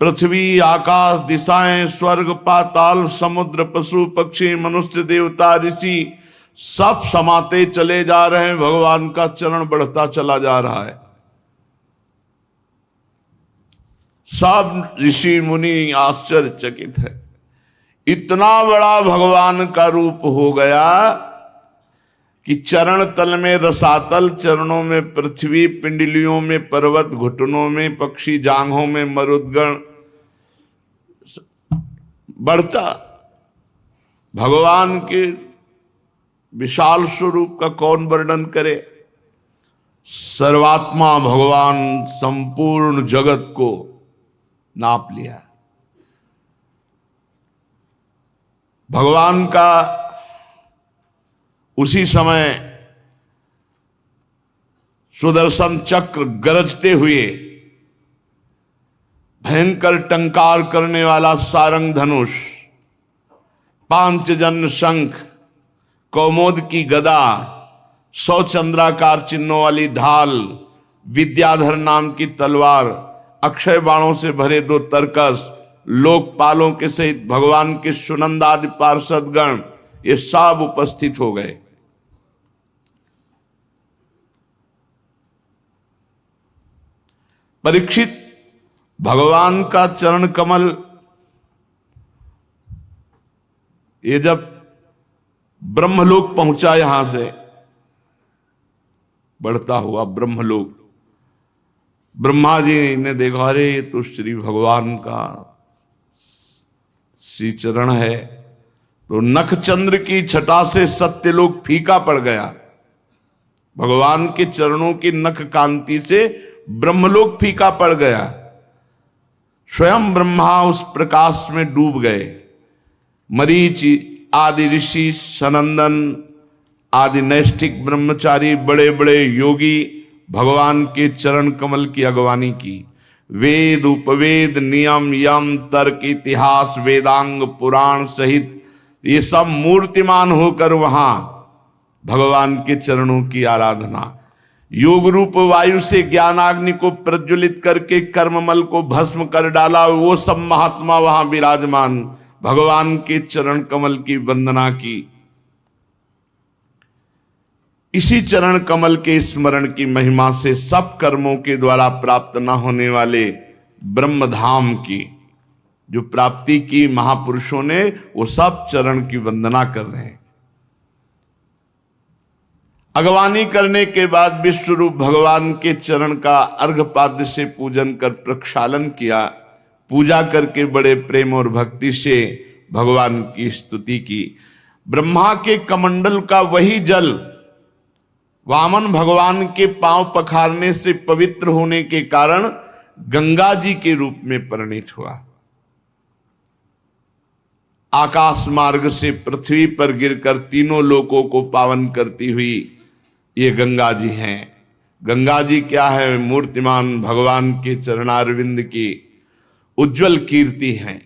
Speaker 1: पृथ्वी आकाश दिशाएं स्वर्ग पाताल समुद्र पशु पक्षी मनुष्य देवता ऋषि सब समाते चले जा रहे हैं, भगवान का चरण बढ़ता चला जा रहा है। सब ऋषि मुनि आश्चर्यचकित है, इतना बड़ा भगवान का रूप हो गया कि चरण तल में रसातल, चरणों में पृथ्वी, पिंडलियों में पर्वत, घुटनों में पक्षी, जांघों में मरुदगण बढ़ता। भगवान के विशाल स्वरूप का कौन वर्णन करे। सर्वात्मा भगवान संपूर्ण जगत को नाप लिया। भगवान का उसी समय सुदर्शन चक्र गरजते हुए भयंकर टंकार करने वाला सारंग धनुष, पांचजन्य शंख, कौमोद की गदा, 100 चंद्राकार चिन्हों वाली ढाल, विद्याधर नाम की तलवार, अक्षय बाणों से भरे 2 तरकस, लोकपालों के सहित भगवान के सुनंदादि पार्षदगण ये सब उपस्थित हो गए। परीक्षित, भगवान का चरण कमल ये जब ब्रह्मलोक पहुंचा, यहां से बढ़ता हुआ ब्रह्मलोक, ब्रह्मा जी ने देखा, अरे ये तो श्री भगवान का श्री चरण है। तो नखचंद्र की छटा से सत्यलोक फीका पड़ गया। भगवान के चरणों की नख कांति से ब्रह्मलोक फीका पड़ गया। स्वयं ब्रह्मा उस प्रकाश में डूब गए। मरीच आदि ऋषि, सनंदन आदि नैष्ठिक ब्रह्मचारी, बड़े बड़े योगी भगवान के चरण कमल की अगवानी की। वेद उपवेद नियम यम तर्क इतिहास वेदांग पुराण सहित ये सब मूर्तिमान होकर वहां भगवान के चरणों की आराधना। योग रूप वायु से ज्ञानाग्नि को प्रज्वलित करके कर्ममल को भस्म कर डाला, वो सब महात्मा वहां विराजमान भगवान के चरण कमल की वंदना की। इसी चरण कमल के स्मरण की महिमा से सब कर्मों के द्वारा प्राप्त न होने वाले ब्रह्मधाम की जो प्राप्ति की महापुरुषों ने, वो सब चरण की वंदना कर रहे हैं। अगवानी करने के बाद विश्वरूप भगवान के चरण का अर्घपाद्य से पूजन कर प्रक्षालन किया। पूजा करके बड़े प्रेम और भक्ति से भगवान की स्तुति की। ब्रह्मा के कमंडल का वही जल वामन भगवान के पांव पखारने से पवित्र होने के कारण गंगा जी के रूप में परिणित हुआ। आकाश मार्ग से पृथ्वी पर गिरकर तीनों लोकों को पावन करती हुई ये गंगा जी हैं। गंगा जी क्या है? मूर्तिमान भगवान के चरणारविंद की उज्जवल कीर्ति हैं।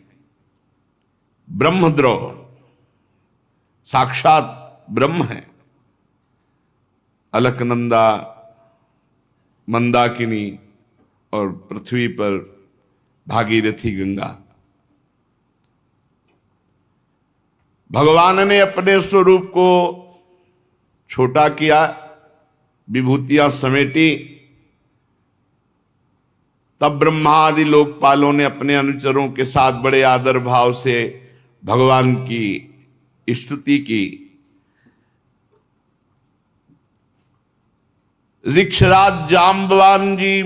Speaker 1: ब्रह्मद्रोह साक्षात ब्रह्म है। अलकनंदा, मंदाकिनी और पृथ्वी पर भागीरथी गंगा। भगवान ने अपने स्वरूप को छोटा किया, विभूतियां समेटी। तब ब्रह्मा आदि लोकपालों ने अपने अनुचरों के साथ बड़े आदर भाव से भगवान की स्तुति की। ऋक्षराज जाम्बवान जी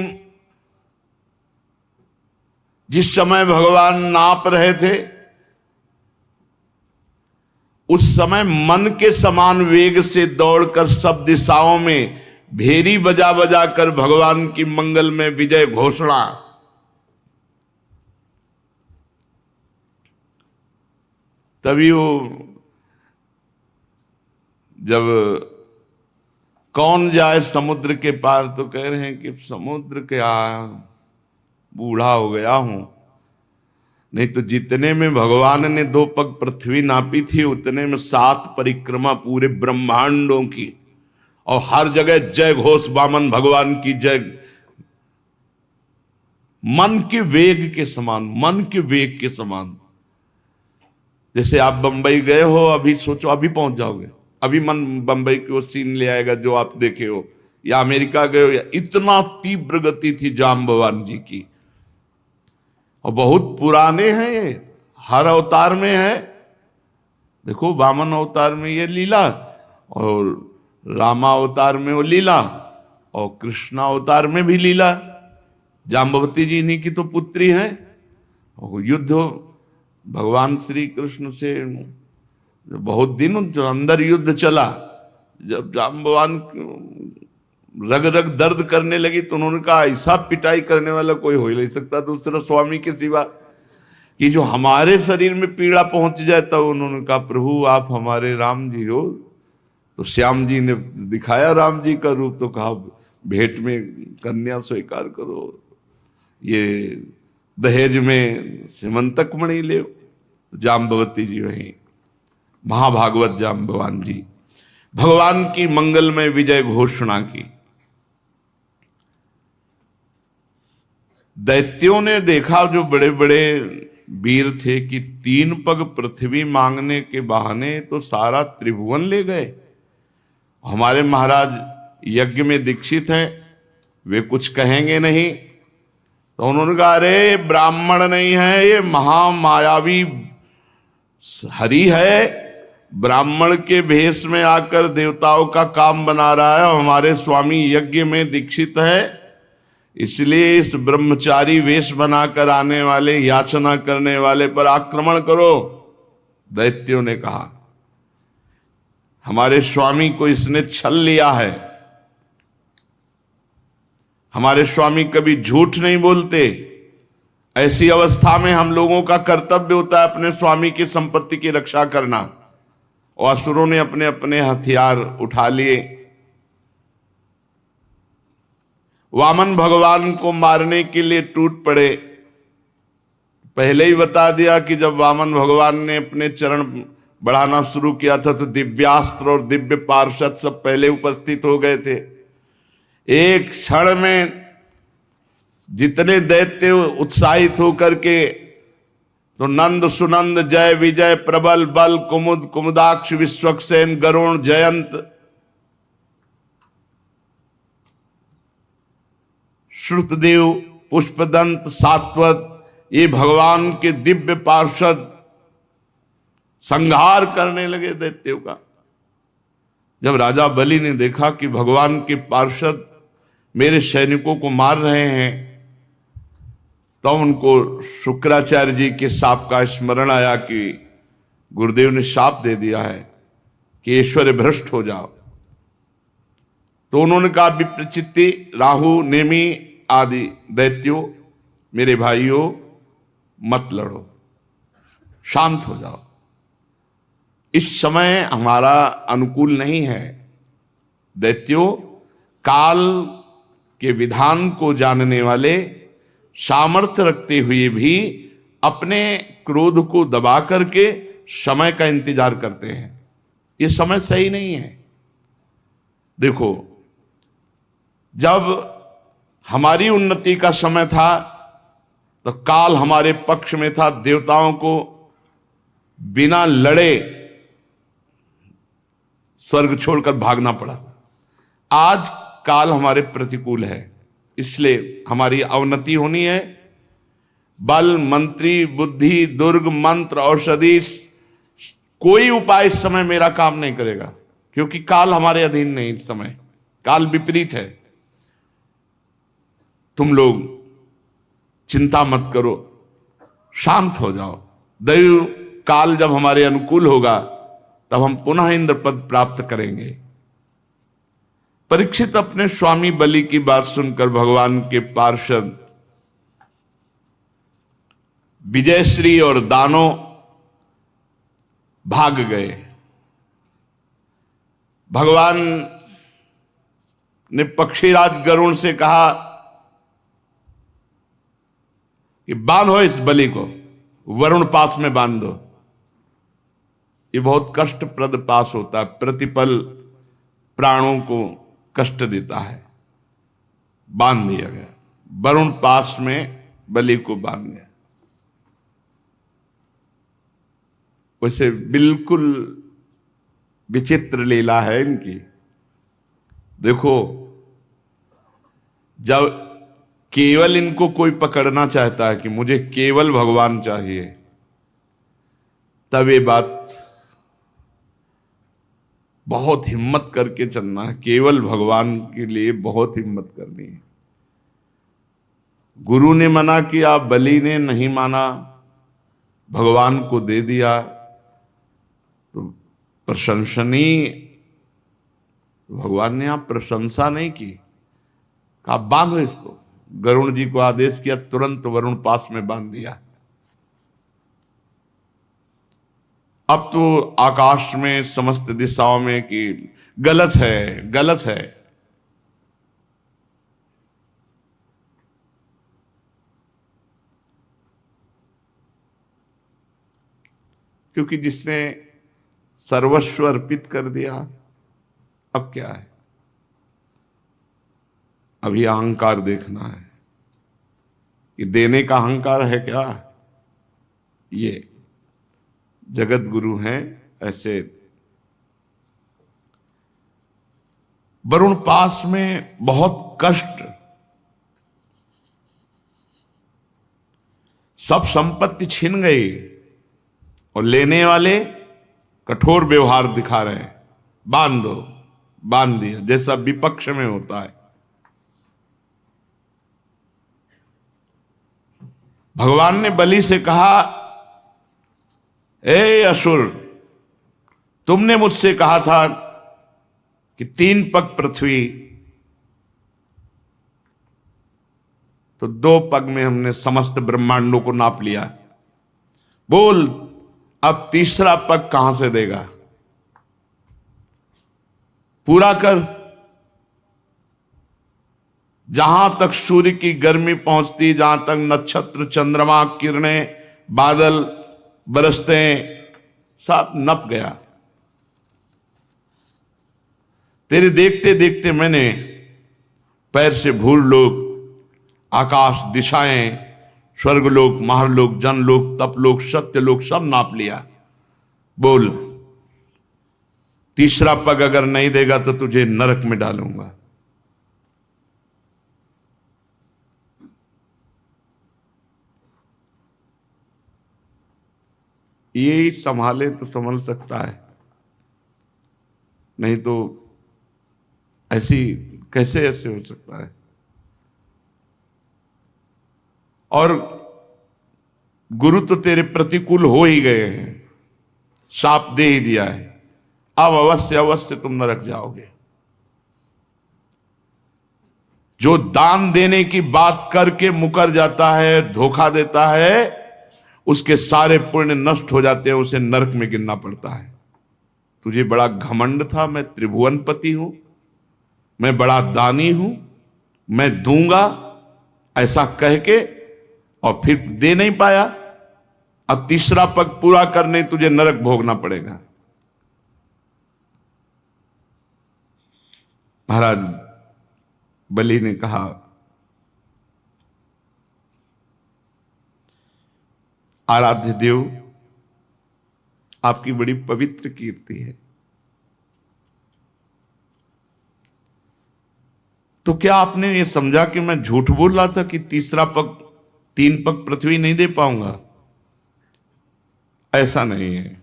Speaker 1: जिस समय भगवान नाप रहे थे, उस समय मन के समान वेग से दौड़कर सब दिशाओं में भेरी बजा बजा कर भगवान की मंगल में विजय घोषणा। तभी वो जब कौन जाए समुद्र के पार, तो कह रहे हैं कि समुद्र क्या, बूढ़ा हो गया हूं। नहीं तो जितने में भगवान ने 2 पग पृथ्वी नापी थी, उतने में 7 परिक्रमा पूरे ब्रह्मांडों की। और हर जगह जय घोष, वामन भगवान की जय। मन के वेग के समान, मन के वेग के समान। जैसे आप बंबई गए हो, अभी सोचो अभी पहुंच जाओगे, अभी मन बंबई की वो सीन ले आएगा जो आप देखे हो। या अमेरिका गए हो, या इतना तीव्र गति थी जाम्बवान जी की। और बहुत पुराने हैं ये, हर अवतार में है। देखो वामन अवतार में ये लीला, और रामा अवतार में वो लीला, और कृष्णा अवतार में भी लीला। जाम्बवती जी इन्हीं की तो पुत्री है। और युद्ध भगवान श्री कृष्ण से बहुत दिन जो अंदर युद्ध चला, जब जाम्बवान रग रग दर्द करने लगी तो उन्होंने कहा ऐसा पिटाई करने वाला कोई हो ही नहीं सकता दूसरा स्वामी के सिवा, कि जो हमारे शरीर में पीड़ा पहुंच जाए। तब उन्होंने कहा प्रभु आप हमारे राम जी हो। तो श्याम जी ने दिखाया राम जी का रूप, तो कहा भेंट में कन्या स्वीकार करो, ये दहेज में सिमंतक मणि ले। जाम्बवती जी वहीं, महाभागवत जाम्बवान जी, भगवान की मंगल में विजय घोषणा की। दैत्यों ने देखा, जो बड़े बड़े वीर थे, कि 3 पग पृथ्वी मांगने के बहाने तो सारा त्रिभुवन ले गए। हमारे महाराज यज्ञ में दीक्षित हैं, वे कुछ कहेंगे नहीं। तो उन्होंने कहा, अरे ब्राह्मण नहीं है, ये महामायावी हरि है, ब्राह्मण के भेष में आकर देवताओं का काम बना रहा है। हमारे स्वामी यज्ञ में दीक्षित है, इसलिए इस ब्रह्मचारी वेश बनाकर आने वाले, याचना करने वाले पर आक्रमण करो। दैत्यों ने कहा, हमारे स्वामी को इसने छल लिया है। हमारे स्वामी कभी झूठ नहीं बोलते। ऐसी अवस्था में हम लोगों का कर्तव्य होता है अपने स्वामी की संपत्ति की रक्षा करना। और असुरों ने अपने अपने हथियार उठा लिए, वामन भगवान को मारने के लिए टूट पड़े। पहले ही बता दिया कि जब वामन भगवान ने अपने चरण बढ़ाना शुरू किया था तो दिव्यास्त्र और दिव्य पार्षद सब पहले उपस्थित हो गए थे। एक क्षण में जितने दैत्य उत्साहित होकर के, तो नंद सुनंद जय विजय प्रबल बल कुमुद कुमुदाक्ष विश्वक्सेन गरुण जयंत, श्रुतदेव पुष्पदंत सात्वत, ये भगवान के दिव्य पार्षद संहार करने लगे दैत्यों का। जब राजा बलि ने देखा कि भगवान के पार्षद मेरे सैनिकों को मार रहे हैं, तो उनको शुक्राचार्य जी के शाप का स्मरण आया कि गुरुदेव ने शाप दे दिया है कि ऐश्वर्य भ्रष्ट हो जाओ। तो उन्होंने कहा, विप्रचित्ति राहु नेमी आदि दैत्यों, मेरे भाइयों मत लड़ो, शांत हो जाओ, इस समय हमारा अनुकूल नहीं है। दैत्यों, काल के विधान को जानने वाले, सामर्थ्य रखते हुए भी अपने क्रोध को दबा करके समय का इंतजार करते हैं। ये समय सही नहीं है। देखो, जब हमारी उन्नति का समय था तो काल हमारे पक्ष में था, देवताओं को बिना लड़े स्वर्ग छोड़कर भागना पड़ा था। आज काल हमारे प्रतिकूल है, इसलिए हमारी अवनति होनी है। बल, मंत्री, बुद्धि, दुर्ग, मंत्र, औषधि, कोई उपाय इस समय मेरा काम नहीं करेगा, क्योंकि काल हमारे अधीन नहीं। इस समय काल विपरीत है। तुम लोग चिंता मत करो, शांत हो जाओ। दैव काल जब हमारे अनुकूल होगा तब हम पुनः इंद्र पद प्राप्त करेंगे। परीक्षित अपने स्वामी बलि की बात सुनकर भगवान के पार्षद विजयश्री और दानो भाग गए। भगवान ने पक्षीराज गरुण से कहा कि बांधो इस बलि को, वरुण पास में बांध दो। ये बहुत कष्टप्रद पास होता है, प्रतिपल प्राणों को कष्ट देता है। बांध दिया गया, वरुण पास में बलि को बांध दिया। वैसे बिल्कुल विचित्र लीला है इनकी। देखो, जब केवल इनको कोई पकड़ना चाहता है कि मुझे केवल भगवान चाहिए, तब ये बात बहुत हिम्मत करके चलना है। केवल भगवान के लिए बहुत हिम्मत करनी है। गुरु ने मना किया, बलि ने नहीं माना, भगवान को दे दिया, तो प्रशंसनीय। भगवान ने आप प्रशंसा नहीं की, कहा बांधो इसको। गरुण जी को आदेश किया, तुरंत वरुण पास में बांध दिया। अब तो आकाश में समस्त दिशाओं में कि गलत है, गलत है। क्योंकि जिसने सर्वस्व अर्पित कर दिया, अब क्या है? अभी अहंकार देखना है। कि देने का अहंकार है क्या? ये जगत गुरु हैं ऐसे। वरुण पास में बहुत कष्ट, सब संपत्ति छिन गई और लेने वाले कठोर व्यवहार दिखा रहे हैं। बांध दो, बांध दिया, जैसा विपक्ष में होता है। भगवान ने बलि से कहा, ए असुर, तुमने मुझसे कहा था कि 3 पग पृथ्वी, तो 2 पग में हमने समस्त ब्रह्मांडों को नाप लिया। बोल अब तीसरा पग कहां से देगा? पूरा कर। जहां तक सूर्य की गर्मी पहुंचती, जहां तक नक्षत्र, चंद्रमा, किरणें, बादल बरसते, सब नप गया। तेरे देखते देखते मैंने पैर से भूलोक, आकाश, दिशाएं, स्वर्गलोक, महरलोक, जनलोक, तपलोक, सत्यलोक सब नाप लिया। बोल तीसरा पग अगर नहीं देगा तो तुझे नरक में डालूंगा। यही संभाले तो संभल सकता है, नहीं तो ऐसी कैसे ऐसे हो सकता है। और गुरु तो तेरे प्रतिकूल हो ही गए हैं, शाप दे ही दिया है, अब अवश्य अवश्य तुम नरक जाओगे। जो दान देने की बात करके मुकर जाता है, धोखा देता है, उसके सारे पुण्य नष्ट हो जाते हैं, उसे नरक में गिरना पड़ता है। तुझे बड़ा घमंड था, मैं त्रिभुवनपति हूं, मैं बड़ा दानी हूं, मैं दूंगा, ऐसा कह के, और फिर दे नहीं पाया। अब तीसरा पग पूरा करने तुझे नरक भोगना पड़ेगा। महाराज बलि ने कहा, आराध्य देव, आपकी बड़ी पवित्र कीर्ति है, तो क्या आपने ये समझा कि मैं झूठ बोल रहा था कि तीसरा पग, 3 पग पृथ्वी नहीं दे पाऊंगा? ऐसा नहीं है,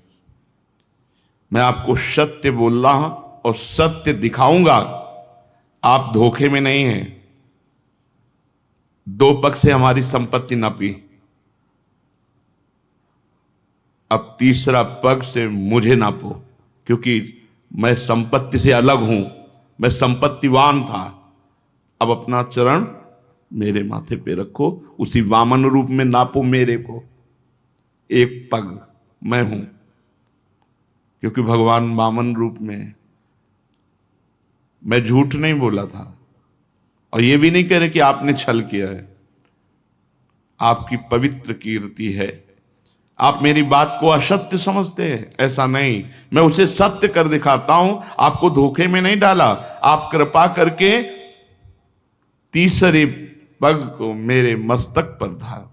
Speaker 1: मैं आपको सत्य बोल रहा हूं और सत्य दिखाऊंगा। आप धोखे में नहीं हैं। 2 पग से हमारी संपत्ति नापी, अब तीसरा पग से मुझे नापो, क्योंकि मैं संपत्ति से अलग हूं, मैं संपत्तिवान था। अब अपना चरण मेरे माथे पे रखो, उसी वामन रूप में नापो मेरे को। 1 पग मैं हूं, क्योंकि भगवान वामन रूप में। मैं झूठ नहीं बोला था, और ये भी नहीं कह रहे कि आपने छल किया है। आपकी पवित्र कीर्ति है। आप मेरी बात को असत्य समझते हैं, ऐसा नहीं, मैं उसे सत्य कर दिखाता हूं। आपको धोखे में नहीं डाला। आप कृपा करके तीसरे पग को मेरे मस्तक पर धार,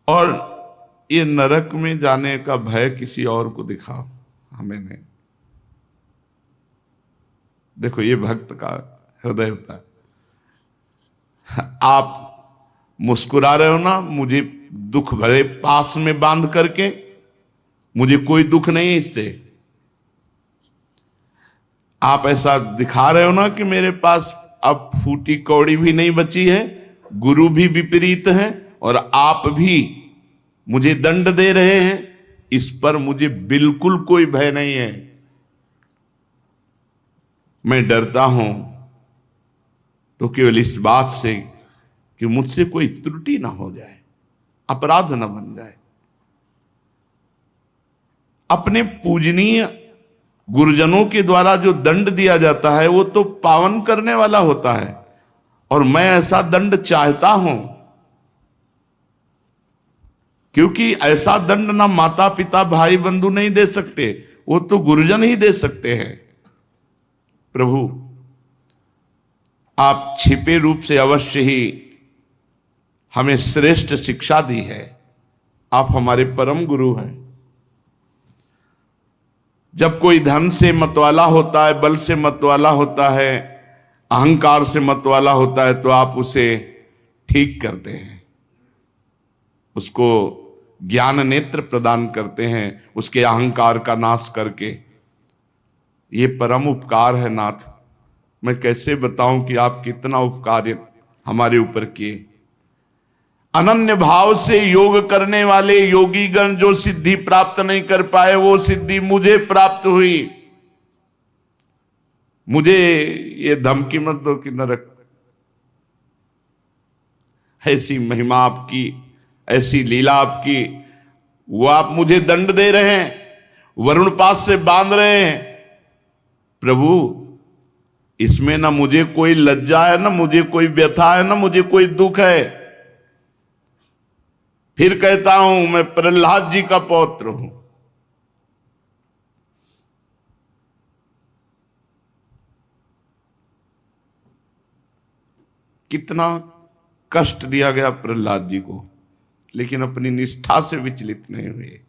Speaker 1: और ये नरक में जाने का भय किसी और को दिखाओ, हमें नहीं। देखो, ये भक्त का हृदय होता है। आप मुस्कुरा रहे हो ना, मुझे दुख भरे पास में बांध करके, मुझे कोई दुख नहीं है इससे। आप ऐसा दिखा रहे हो ना कि मेरे पास अब फूटी कौड़ी भी नहीं बची है, गुरु भी विपरीत हैं, और आप भी मुझे दंड दे रहे हैं, इस पर मुझे बिल्कुल कोई भय नहीं है। मैं डरता हूं तो केवल इस बात से कि मुझसे कोई त्रुटि ना हो जाए, अपराध ना बन जाए। अपने पूजनीय गुरुजनों के द्वारा जो दंड दिया जाता है वो तो पावन करने वाला होता है, और मैं ऐसा दंड चाहता हूं, क्योंकि ऐसा दंड ना माता पिता भाई बंधु नहीं दे सकते, वो तो गुरुजन ही दे सकते हैं। प्रभु, आप छिपे रूप से अवश्य ही हमें श्रेष्ठ शिक्षा दी है। आप हमारे परम गुरु हैं। जब कोई धन से मतवाला होता है, बल से मतवाला होता है, अहंकार से मतवाला होता है, तो आप उसे ठीक करते हैं, उसको ज्ञान नेत्र प्रदान करते हैं, उसके अहंकार का नाश करके। ये परम उपकार है नाथ। मैं कैसे बताऊं कि आप कितना उपकार हमारे ऊपर किए। अनन्य भाव से योग करने वाले योगी गण जो सिद्धि प्राप्त नहीं कर पाए, वो सिद्धि मुझे प्राप्त हुई। मुझे ये धमकी मत दो कि नरक। ऐसी महिमा आपकी, ऐसी लीला आपकी, वो आप मुझे दंड दे रहे हैं, वरुण पास से बांध रहे हैं। प्रभु, इसमें ना मुझे कोई लज्जा है, ना मुझे कोई व्यथा है, ना मुझे कोई दुख है। फिर कहता हूं, मैं प्रहलाद जी का पौत्र हूं। कितना कष्ट दिया गया प्रहलाद जी को, लेकिन अपनी निष्ठा से विचलित नहीं हुए।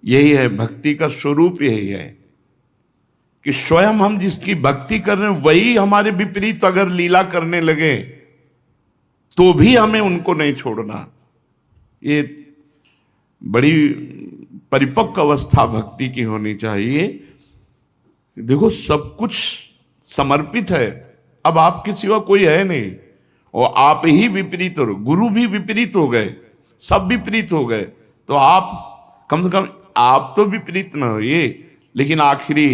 Speaker 1: यही है भक्ति का स्वरूप, यही है कि स्वयं हम जिसकी भक्ति कर रहे हैं वही हमारे विपरीत अगर लीला करने लगे तो भी हमें उनको नहीं छोड़ना। ये बड़ी परिपक्व अवस्था भक्ति की होनी चाहिए। देखो, सब कुछ समर्पित है, अब आपके सिवा कोई है नहीं, और आप ही विपरीत हो, गुरु भी विपरीत हो गए, सब विपरीत हो गए, तो आप कम से कम आप तो विपरीत ना होइए। लेकिन आखिरी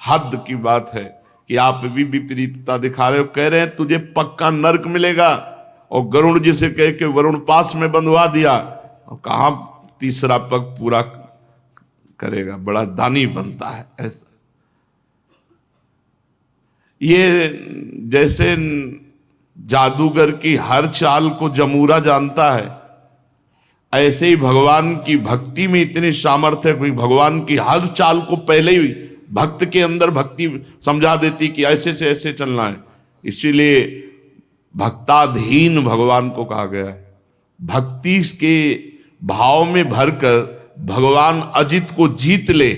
Speaker 1: हद की बात है कि आप भी विपरीतता दिखा रहे हो। कह रहे हैं तुझे पक्का नरक मिलेगा, और गरुण जी से कह के वरुण पास में बंधवा दिया, और कहां तीसरा पग पूरा करेगा, बड़ा दानी बनता है। ऐसा ये जैसे जादूगर की हर चाल को जमूरा जानता है, ऐसे ही भगवान की भक्ति में इतनी सामर्थ्य है कि भगवान की हर चाल को पहले ही भक्त के अंदर भक्ति समझा देती कि ऐसे से ऐसे चलना है। इसीलिए भक्ताधीन भगवान को कहा गया है। भक्ति के भाव में भरकर भगवान अजित को जीत ले,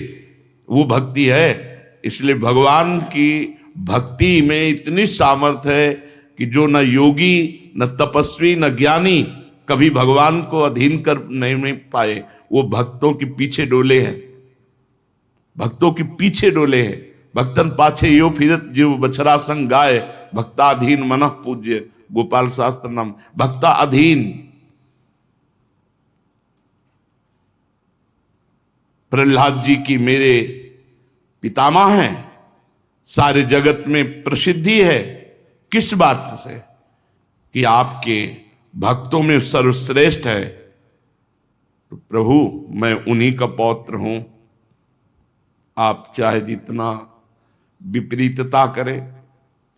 Speaker 1: वो भक्ति है। इसलिए भगवान की भक्ति में इतनी सामर्थ्य है कि जो न योगी, न तपस्वी, न ज्ञानी कभी भगवान को अधीन कर नहीं पाए, वो भक्तों के पीछे डोले हैं, भक्तों के पीछे डोले हैं। भक्तन पाछे यो फिरत जीव बछरा संग गाय, भक्ताधीन मनः पूज्य गोपाल शास्त्र नाम। भक्ता अधीन प्रहलाद जी की मेरे पितामह हैं, सारे जगत में प्रसिद्धि है। किस बात से? कि आपके भक्तों में सर्वश्रेष्ठ है। तो प्रभु, मैं उन्हीं का पौत्र हूं। आप चाहे जितना विपरीतता करें,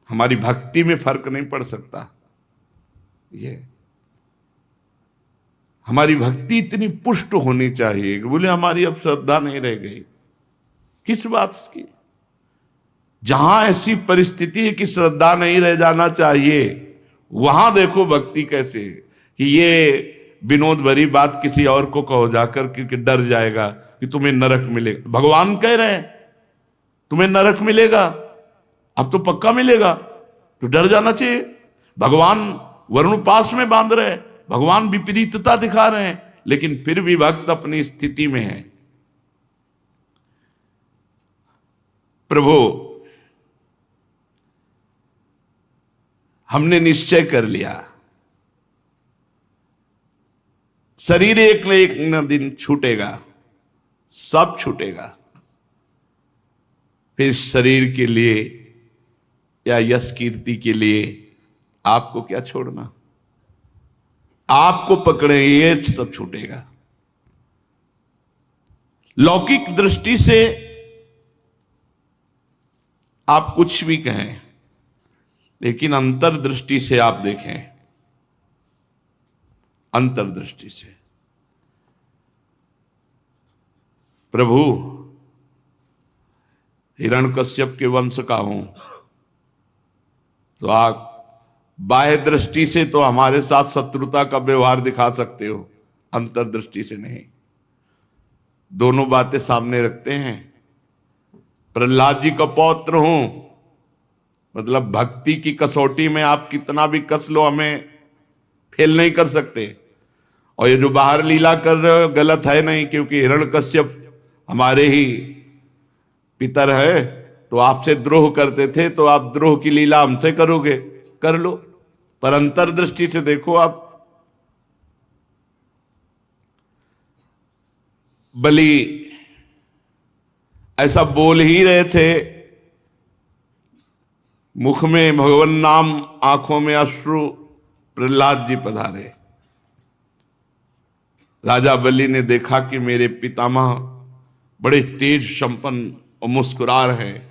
Speaker 1: हमारी भक्ति में फर्क नहीं पड़ सकता। ये हमारी भक्ति इतनी पुष्ट होनी चाहिए कि बोले हमारी अब श्रद्धा नहीं रह गई। किस बात की? जहां ऐसी परिस्थिति है कि श्रद्धा नहीं रह जाना चाहिए, वहां देखो भक्ति कैसे कि ये विनोद भरी बात किसी और को कहो जाकर, क्योंकि डर जाएगा कि तुम्हें नरक मिलेगा। भगवान कह रहे हैं तुम्हें नरक मिलेगा, अब तो पक्का मिलेगा, तो डर जाना चाहिए। भगवान वरुण पास में बांध रहे हैं, भगवान विपरीतता दिखा रहे हैं, लेकिन फिर भी भक्त अपनी स्थिति में है। प्रभु, हमने निश्चय कर लिया, शरीर एक न एक न दिन छूटेगा, सब छूटेगा। फिर शरीर के लिए या यश कीर्ति के लिए आपको क्या छोड़ना? आपको पकड़े ये सब छूटेगा। लौकिक दृष्टि से आप कुछ भी कहें, लेकिन अंतर्दृष्टि से आप देखें, अंतर्दृष्टि से प्रभु हिरण्यकश्यप के वंश का हूं, तो आप बाह्य दृष्टि से तो हमारे साथ शत्रुता का व्यवहार दिखा सकते हो, अंतर्दृष्टि से नहीं। दोनों बातें सामने रखते हैं। प्रहलाद जी का पौत्र हूं, मतलब भक्ति की कसौटी में आप कितना भी कस लो, हमें फेल नहीं कर सकते। और ये जो बाहर लीला कर रहे हो गलत है नहीं, क्योंकि हिरण्यकश्यप हमारे ही पितर है, तो आपसे द्रोह करते थे, तो आप द्रोह की लीला हमसे करोगे, कर लो। पर अंतर्दृष्टि से देखो आप, बलि ऐसा बोल ही रहे थे, मुख में भगवान नाम, आंखों में अश्रु, प्रहलाद जी पधारे। राजा बलि ने देखा कि मेरे पितामह बड़े तेज संपन्न और मुस्कुरा रहे हैं,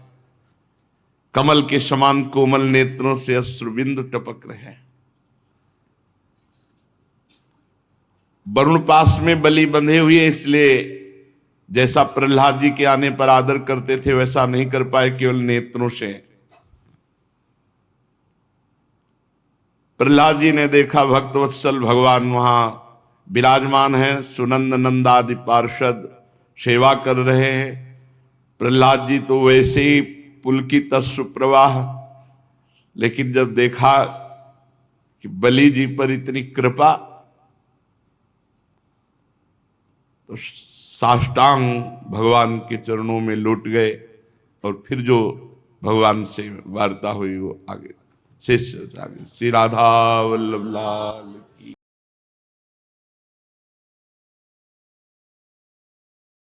Speaker 1: कमल के समान कोमल नेत्रों से अश्रुबिंद टपक रहे हैं। वरुण पास में बलि बंधे हुए, इसलिए जैसा प्रहलाद जी के आने पर आदर करते थे वैसा नहीं कर पाए, केवल नेत्रों से। प्रहलाद जी ने देखा भक्तवत्सल भगवान वहां विराजमान है, सुनंद नंदादि पार्षद सेवा कर रहे हैं। प्रहलाद जी तो वैसे ही पुलकित अश्रु प्रवाह, लेकिन जब देखा कि बलि जी पर इतनी कृपा, तो साष्टांग भगवान के चरणों में लौट गए। और फिर जो भगवान से वार्ता हुई वो आगे शिष्य आगे। श्री राधा वल्लभ लाल की।